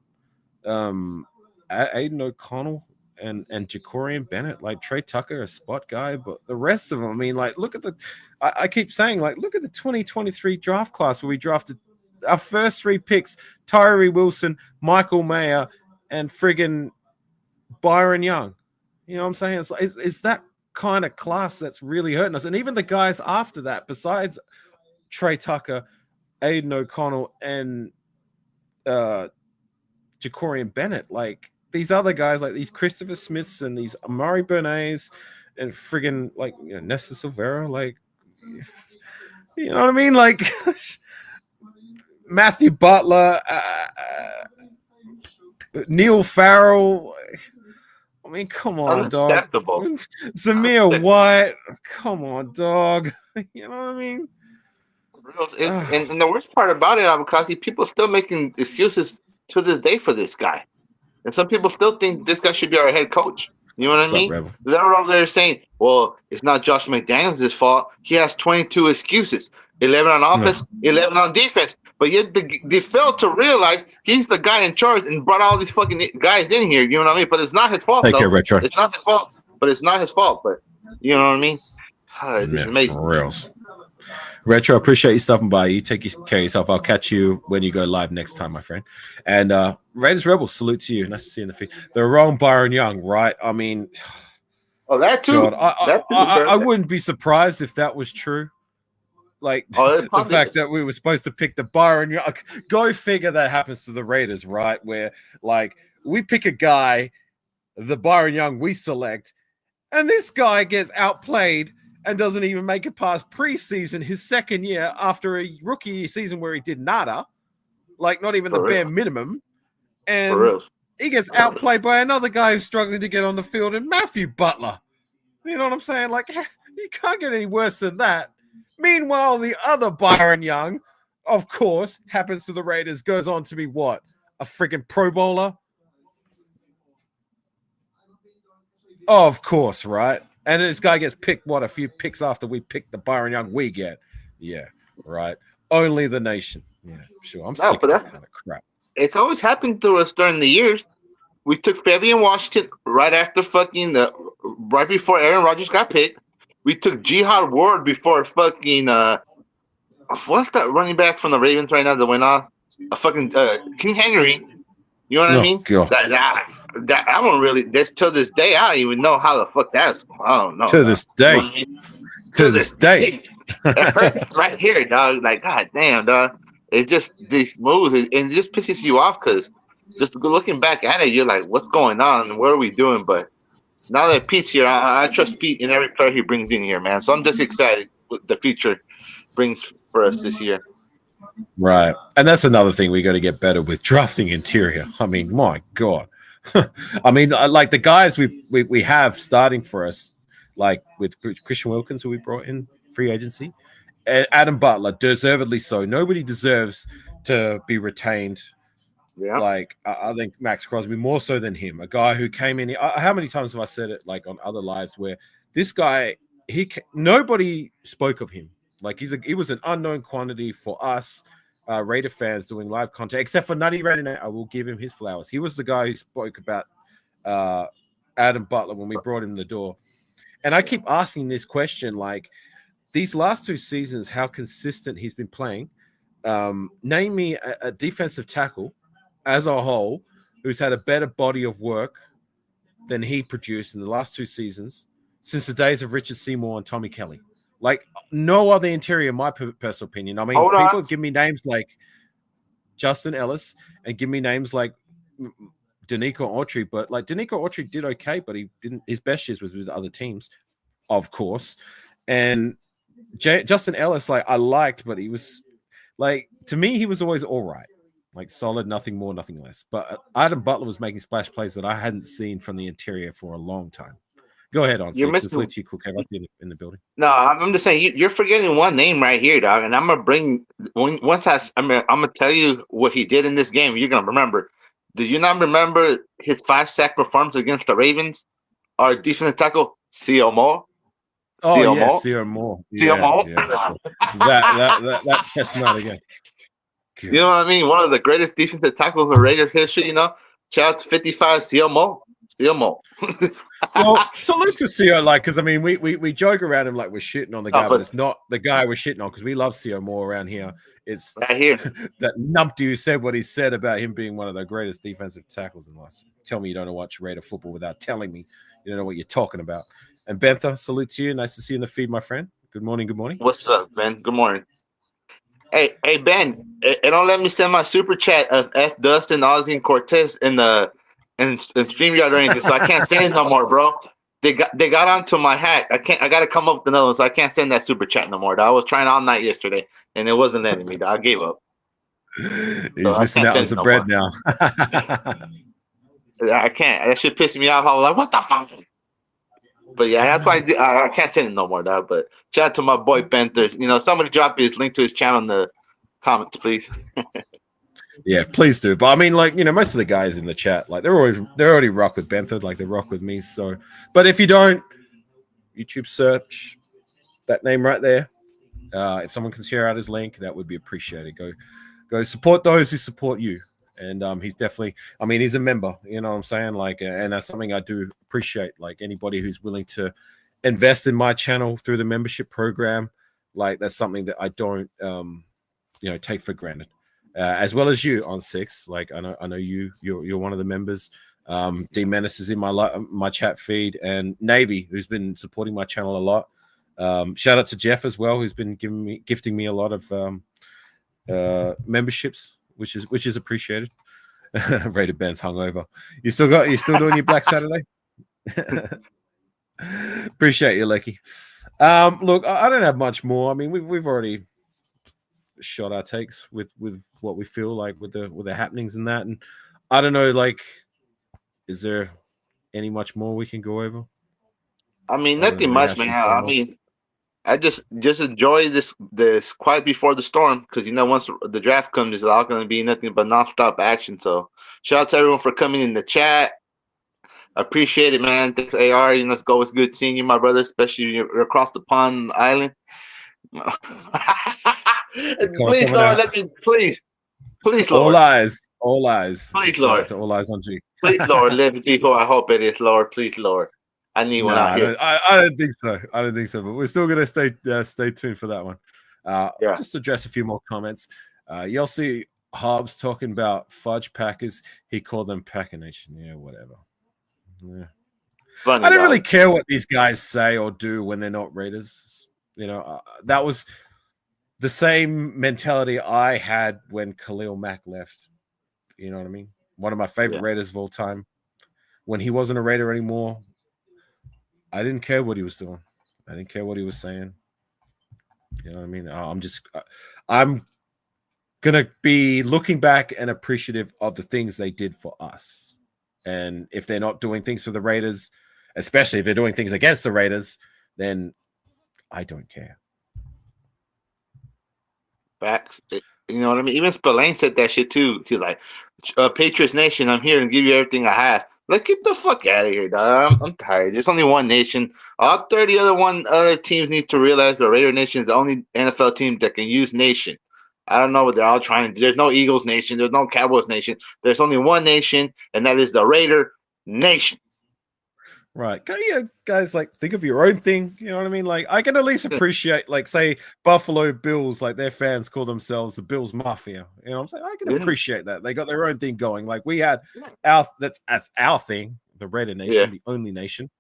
Speaker 1: Aiden O'Connell, and Jacorian Bennett, like Trey Tucker, a spot guy, but the rest of them, I mean, like look at I keep saying, like look at the 2023 draft class where we drafted our first three picks: Tyree Wilson, Michael Mayer, and friggin' Byron Young. You know what I'm saying? It's that kind of class that's really hurting us, and even the guys after that, besides Trey Tucker, Aiden O'Connell, and Jacorian Bennett, like these other guys, like these Christopher Smiths and these Amari Bernays and friggin' like Nesta Silvera, like you know what I mean? Like Matthew Butler, Neil Farrell. mean, come on, dog.
Speaker 2: Unacceptable.
Speaker 1: Zamir White, come on, dog. You know what I mean?
Speaker 2: And the worst part about it, Afakasi, people still making excuses to this day for this guy. And some people still think this guy should be our head coach. You know what I mean?
Speaker 1: Rebel?
Speaker 2: They're over there saying, well, it's not Josh McDaniels' fault. He has 22 excuses. 11 on offense, 11 on defense. But yet they failed to realize he's the guy in charge and brought all these fucking guys in here. You know what I mean? But it's not his fault,
Speaker 1: Take care,
Speaker 2: though.
Speaker 1: Retro.
Speaker 2: It's not his fault. But it's not his fault. But you know what I mean? It's amazing.
Speaker 1: For reals. Retro, appreciate you stopping by. You take care of yourself. I'll catch you when you go live next time, my friend. And Raiders Rebels, salute to you. Nice to see you in the feed. The wrong Byron Young, right? I mean,
Speaker 2: that too.
Speaker 1: God, I wouldn't be surprised if that was true. Like the fact that we were supposed to pick the Byron Young. Go figure that happens to the Raiders, right? Where like we pick a guy, the Byron Young we select, and this guy gets outplayed and doesn't even make it past preseason his second year after a rookie season where he did nada, like not even the bare minimum. And he gets outplayed by another guy who's struggling to get on the field, and Matthew Butler. You know what I'm saying? Like, you can't get any worse than that. Meanwhile, the other Byron Young, of course, happens to the Raiders, goes on to be what? A freaking Pro Bowler? Oh, of course, right? And this guy gets picked, what, a few picks after we pick the Byron Young we get. Yeah, right. Only the nation. Yeah, sure. I'm sick of that kind of crap.
Speaker 2: It's always happened to us during the years. We took Fabian Washington right after right before Aaron Rodgers got picked. We took Jihad Ward before fucking what's that running back from the Ravens right now that went off? King Henry. You know what I mean? That one really. This till this day, I don't even know how the fuck that's. I don't know.
Speaker 1: To this day. You know I mean? To this day.
Speaker 2: It hurts right here, dog. Like, god damn, dog. It just these moves, and it just pisses you off because just looking back at it, you're like, what's going on? What are we doing? But now that Pete's here, I trust Pete in every player he brings in here, man. So I'm just excited what the future brings for us this year.
Speaker 1: Right. And that's another thing we got to get better with drafting interior. I mean, my God. I mean, like the guys we have starting for us, like with Christian Wilkins, who we brought in free agency, and Adam Butler, deservedly so. Nobody deserves to be retained. Yeah. Like I think Max Crosby more so than him, a guy who came in. How many times have I said it, like on other lives, where this guy, nobody spoke of him. Like he was an unknown quantity for us Raider fans doing live content, except for Nutty Raider. I will give him his flowers. He was the guy who spoke about Adam Butler when we brought him the door. And I keep asking this question, like these last two seasons, how consistent he's been playing. Name me a defensive tackle as a whole who's had a better body of work than he produced in the last two seasons since the days of Richard Seymour and Tommy Kelly. Like no other interior, in my personal opinion. I mean, people give me names like Justin Ellis and give me names like Danico Autry, but like Danico Autry did okay, but he didn't. His best years was with other teams, of course. And Justin Ellis, like I liked, but he was like to me, he was always all right, like solid, nothing more, nothing less. But Adam Butler was making splash plays that I hadn't seen from the interior for a long time. Go ahead, Ont6. In the building.
Speaker 2: No, I'm just saying you're forgetting one name right here, dog. And I'm gonna bring I'm gonna tell you what he did in this game. You're gonna remember. Do you not remember his 5-sack performance against the Ravens? Our defensive tackle, C.O. Moore.
Speaker 1: Oh yeah, C.O. Moore. Yeah, sure. that test not again.
Speaker 2: You know what I mean? One of the greatest defensive tackles in Raider history. You know, shout out to 55 C.O. Moore.
Speaker 1: Well, salute to CO, like, because I mean, we joke around him like we're shitting on the guy, but it's not the guy we're shitting on because we love CO more around here. It's
Speaker 2: right here
Speaker 1: that numpty who said what he said about him being one of the greatest defensive tackles in the last. Tell me you don't know watch Raider football without telling me you don't know what you're talking about. And Bentha, salute to you. Nice to see you in the feed, my friend. Good morning. Good morning.
Speaker 2: What's up, Ben? Good morning. Hey, Ben, and don't let me send my super chat of F Dustin, Ozzy, and Cortez in StreamYard or anything, so I can't send it no more, bro. They got onto my hack. I gotta come up with another one, so I can't send that super chat no more. Dog. I was trying all night yesterday, and it wasn't letting me. Dog. I gave up.
Speaker 1: He's missing out on some bread now.
Speaker 2: I can't. That shit pissed me off. I was like, what the fuck? But yeah, that's why I can't say it no more, dog. But shout out to my boy Benther. You know, somebody drop his link to his channel in the comments, please.
Speaker 1: Yeah, please do. But I mean, like, you know, most of the guys in the chat, like, they're already rock with Benther, like they rock with me. So, but if you don't, YouTube search that name right there. If someone can share out his link, that would be appreciated. Go support those who support you. And he's definitely, I mean, he's a member, you know what I'm saying? Like, and that's something I do appreciate. Like, anybody who's willing to invest in my channel through the membership program, like, that's something that I don't, you know, take for granted. As well as you, Ont6. Like, I know you're one of the members. D Menace is in my chat feed, and Navy, who's been supporting my channel a lot. Shout out to Jeff as well, who's been gifting me a lot of memberships, which is appreciated. Raider Ben's hungover. You still doing your Black Saturday? Appreciate you, Lecky. Look, I don't have much more. I mean, we've already shot our takes with what we feel like with the happenings and that. And I don't know, like, is there any much more we can go over?
Speaker 2: I mean, nothing much, man. I mean, I just enjoy this quiet before the storm, because you know, once the draft comes, it's all going to be nothing but nonstop action. So shout out to everyone for coming in the chat. Appreciate it, man. Thanks, AR. You know, it's always good seeing you, my brother, especially you're across the pond island. Please, Lord, let me, please, Lord.
Speaker 1: All eyes.
Speaker 2: Please,
Speaker 1: Shout
Speaker 2: Lord.
Speaker 1: out to All Eyes on G.
Speaker 2: Please, Lord, let it be who I hope it is, Lord. Please, Lord. I need one out here.
Speaker 1: I don't think so. But we're still gonna stay tuned for that one.
Speaker 2: Yeah.
Speaker 1: Just address a few more comments. You'll see Hobbs talking about fudge packers. He called them Packer Nation. Yeah, whatever. Yeah.
Speaker 2: Funny,
Speaker 1: I don't really care what these guys say or do when they're not Raiders. You know, that was the same mentality I had when Khalil Mack left. You know what I mean? One of my favorite Raiders of all time. When he wasn't a Raider anymore, I didn't care what he was doing. I didn't care what he was saying. You know what I mean? I'm going to be looking back and appreciative of the things they did for us. And if they're not doing things for the Raiders, especially if they're doing things against the Raiders, then I don't care.
Speaker 2: Facts. You know what I mean? Even Spillane said that shit too. He's like, Patriots Nation, I'm here and give you everything I have. Like, get the fuck out of here, dog. I'm tired. There's only one nation. All 30 other teams need to realize the Raider Nation is the only NFL team that can use nation. I don't know what they're all trying to do. There's no Eagles Nation. There's no Cowboys Nation. There's only one nation, and that is the Raider Nation.
Speaker 1: Right. Yeah, guys, like, think of your own thing. You know what I mean? Like, I can at least appreciate, like, say, Buffalo Bills, like, their fans call themselves the Bills Mafia. You know what I'm saying? I can appreciate that. They got their own thing going. Like, we had that's our thing, the Raider Nation, the only nation.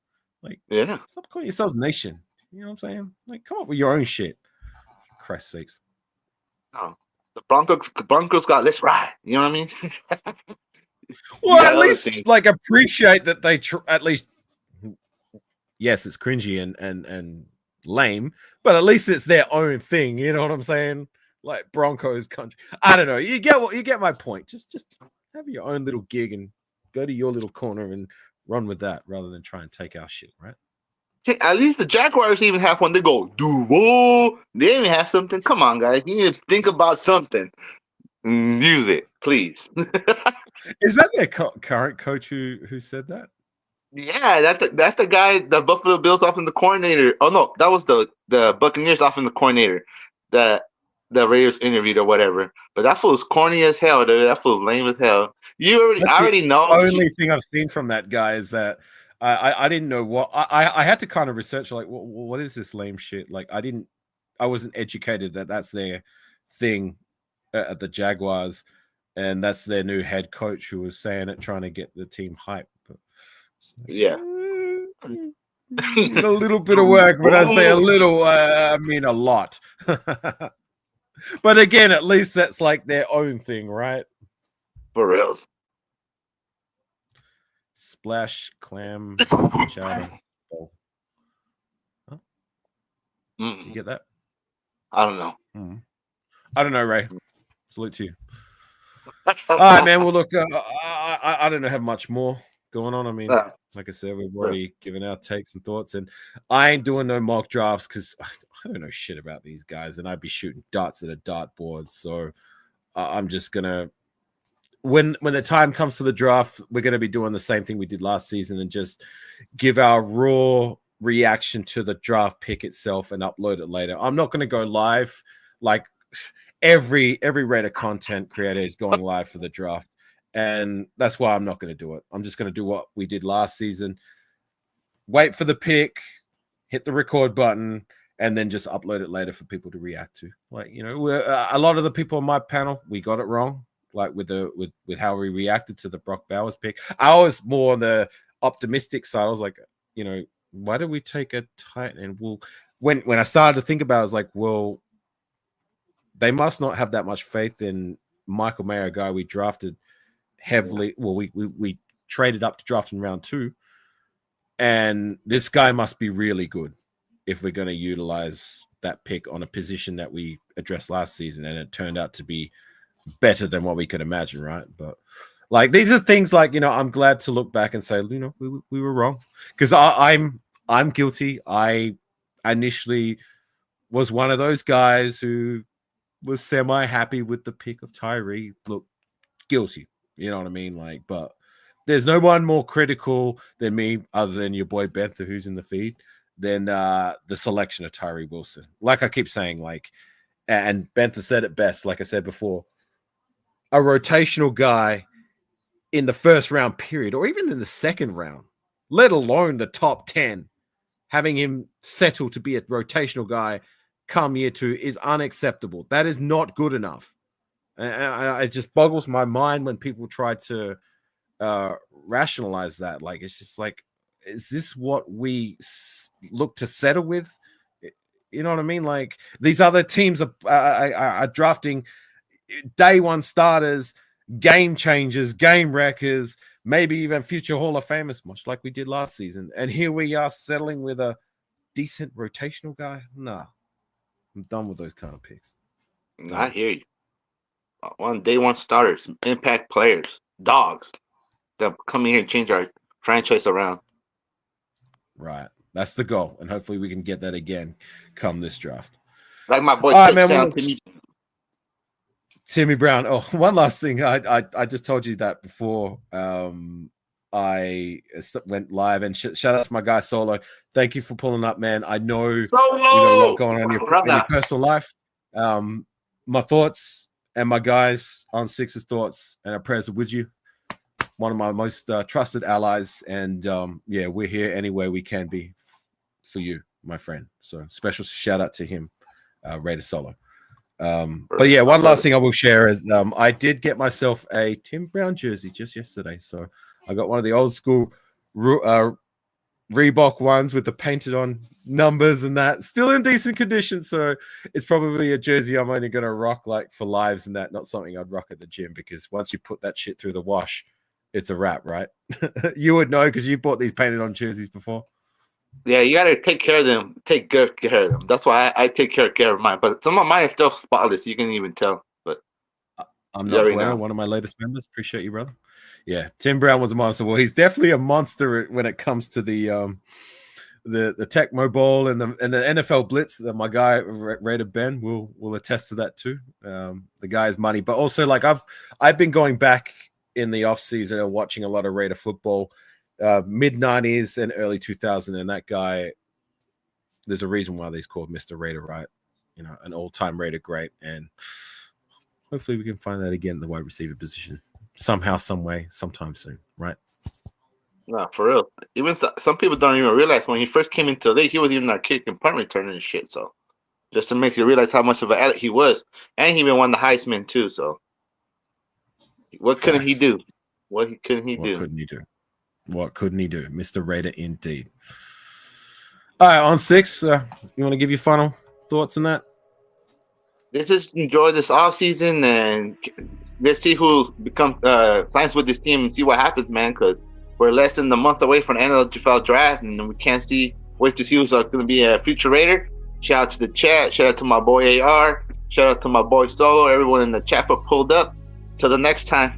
Speaker 1: Like, stop calling yourself nation. You know what I'm saying? Like, come up with your own shit. For Christ's sakes.
Speaker 2: Oh, the Broncos got let's ride. You know what I mean?
Speaker 1: Well, at least like appreciate that they at least. Yes, it's cringy and lame, but at least it's their own thing. You know what I'm saying? Like Broncos country. I don't know. You get my point. Just have your own little gig and go to your little corner and run with that rather than try and take our shit, right?
Speaker 2: At least the Jaguars even have one. They go, Duval. They even have something. Come on, guys. You need to think about something. Use it, please.
Speaker 1: Is that their current coach who said that?
Speaker 2: Yeah, that's the guy, the Buffalo Bills offensive coordinator. Oh no, that was the Buccaneers offensive coordinator that the Raiders interviewed or whatever. But that fool's corny as hell, dude. That fool's lame as hell. I already know.
Speaker 1: The only thing I've seen from that guy is that I didn't know what I had to kind of research, like, what is this lame shit? Like, I wasn't educated that that's their thing at the Jaguars, and that's their new head coach who was saying it, trying to get the team hyped. But,
Speaker 2: yeah.
Speaker 1: A little bit of work, but I say a little, I mean a lot. But again, at least that's like their own thing, right?
Speaker 2: For reals.
Speaker 1: Splash, clam, chowder. Oh. Huh? Did you get that?
Speaker 2: I don't know.
Speaker 1: I don't know, Ray. Salute to you. All right, man. Well, look, I don't have much more going on. I mean,
Speaker 2: Uh,
Speaker 1: like I said, we've already given our takes and thoughts, and I ain't doing no mock drafts because I don't know shit about these guys, and I'd be shooting darts at a dartboard. So I'm just gonna, when the time comes to the draft, we're gonna be doing the same thing we did last season and just give our raw reaction to the draft pick itself and upload it later. I'm not gonna go live like every Raider content creator is going live for the draft, and that's why I'm not going to do it. I'm just going to do what we did last season: wait for the pick, hit the record button, and then just upload it later for people to react to. Like, you know, a lot of the people on my panel, we got it wrong, like with how we reacted to the Brock Bowers pick. I was more on the optimistic side. I was like, you know, why did we take a tight end? Well, when I started to think about it, I was like, well, they must not have that much faith in Michael Mayer, a guy we drafted heavily. Well, we traded up to draft in round 2. And this guy must be really good if we're going to utilize that pick on a position that we addressed last season. And it turned out to be better than what we could imagine, right? But like, these are things like, you know, I'm glad to look back and say, you know, we were wrong. Because I'm guilty. I initially was one of those guys who was semi-happy with the pick of Tyree. Look, guilty. You know what I mean? Like, but there's no one more critical than me, other than your boy Benther, who's in the feed, than the selection of Tyree Wilson. Like I keep saying, like, and Benther said it best, like I said before, a rotational guy in the first round period, or even in the second round, let alone the top 10, having him settle to be a rotational guy come year 2 is unacceptable. That is not good enough. And it just boggles my mind when people try to rationalize that. Like, it's just like, is this what we look to settle with? You know what I mean? Like, these other teams are drafting day 1 starters, game changers, game wreckers, maybe even future Hall of Famers, much like we did last season. And here we are settling with a decent rotational guy. Nah. I'm done with those kind of picks.
Speaker 2: I hear you. On day 1 starters, impact players, dogs that come in here and change our franchise around.
Speaker 1: Right. That's the goal. And hopefully we can get that again come this draft.
Speaker 2: Like my boy
Speaker 1: Timmy Brown. Oh, one last thing. I just told you that before I went live, and shout out to my guy Solo. Thank you for pulling up, man. I know you got a lot going on in your personal life. My thoughts and my guys Ont6's thoughts and our prayers are with you. One of my most trusted allies, and yeah, we're here any way we can be for you, my friend. So special shout out to him, Raider Solo. But yeah, one last thing I will share is I did get myself a Tim Brown jersey just yesterday. So I got one of the old school Reebok ones with the painted on numbers and that, still in decent condition. So it's probably a jersey I'm only going to rock like for lives and that, not something I'd rock at the gym, because once you put that shit through the wash, it's a wrap, right? You would know because you bought these painted on jerseys before.
Speaker 2: Yeah, you gotta take care of them. Take good care of them. That's why I take care of mine. But some of mine are still spotless. You can even tell. But
Speaker 1: I'm not Bueno, one of my latest members. Appreciate you, brother. Yeah, Tim Brown was a monster. Well, he's definitely a monster when it comes to the Tecmo Bowl and the NFL Blitz. My guy Raider Ben will attest to that too. The guy's money, but also like I've been going back in the off season and watching a lot of Raider football. Mid 90s and early 2000, and that guy, there's a reason why he's called Mr. Raider, right? You know, an all-time Raider great, and hopefully we can find that again in the wide receiver position somehow, some way, sometime soon, right?
Speaker 2: No, for real. Even some people don't even realize when he first came into the league, he was even our kick and punt returner and shit. So just to make you realize how much of an athlete he was, and he even won the Heisman too. So what couldn't he do? What couldn't he do?
Speaker 1: What couldn't he do? Mr. Raider indeed. All right, Ont6, you want to give your final thoughts on that?
Speaker 2: Let's just enjoy this off season and let's see who becomes signs with this team and see what happens, man. Because we're less than a month away from the NFL draft, and we can't wait to see who's going to be a future Raider. Shout out to the chat. Shout out to my boy AR. Shout out to my boy Solo. Everyone in the chat pulled up. till the next time.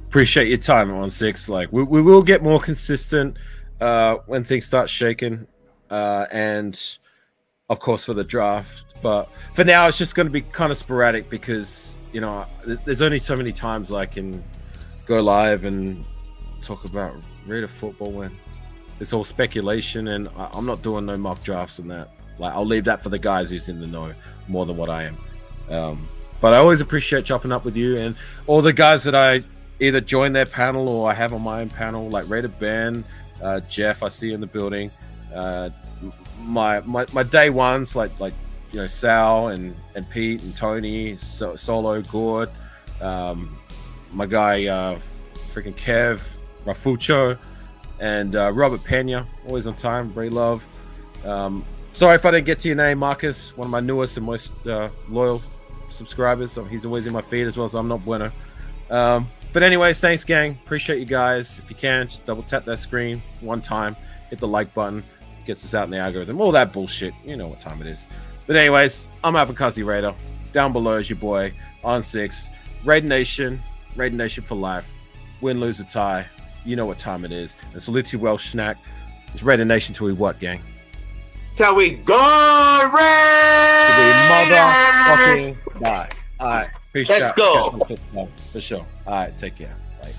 Speaker 1: Appreciate your time, Ont6. Like we will get more consistent when things start shaking, and of course for the draft. But for now, it's just going to be kind of sporadic because there's only so many times I can go live and talk about Raider football when it's all speculation, and I'm not doing no mock drafts and that. Like I'll leave that for the guys who's in the know more than what I am. But I always appreciate chopping up with you and all the guys that I either join their panel or I have on my own panel, like Raider Ben, Jeff. I see you in the building. My day ones like Sal and Pete and Tony, Solo, Gord, my guy freaking Kev, Rafucho, and Robert Pena, always on time. Ray Love. Sorry if I didn't get to your name, Marcus, one of my newest and most loyal subscribers. So he's always in my feed as well, so I'm not bueno. But anyways, thanks, gang. Appreciate you guys. If you can, just double tap that screen one time, hit the like button, gets us out in the algorithm, all that bullshit. You know what time it is. But anyways, I'm Afakasi Raider. Down below is your boy, Ont6. Raider Nation for life. Win, lose, or tie. You know what time it is. And salute to Welsh snack. It's Raider Nation till we what, gang?
Speaker 2: Till we go Raiders!
Speaker 1: Till we motherfucking die. All right. Peace out.
Speaker 2: Let's go.
Speaker 1: For sure. All right. Take care. Bye.